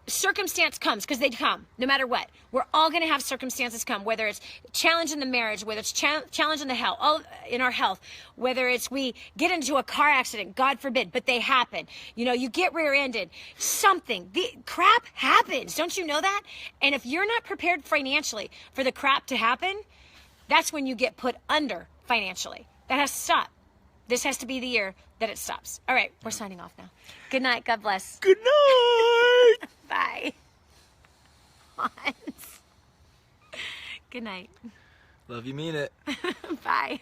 circumstance comes, because they come, no matter what, we're all going to have circumstances come, whether it's challenge in the marriage, whether it's challenge in the health, all in our health, whether it's we get into a car accident, God forbid, but they happen. You know, you get rear-ended, something, the crap happens. Don't you know that? And if you're not prepared financially for the crap to happen, that's when you get put under financially. That has to stop. This has to be the year that it stops. All right, we're signing off now. Good night. God bless. Good night. Bye. Hans. Good night. Love you, mean it. Bye.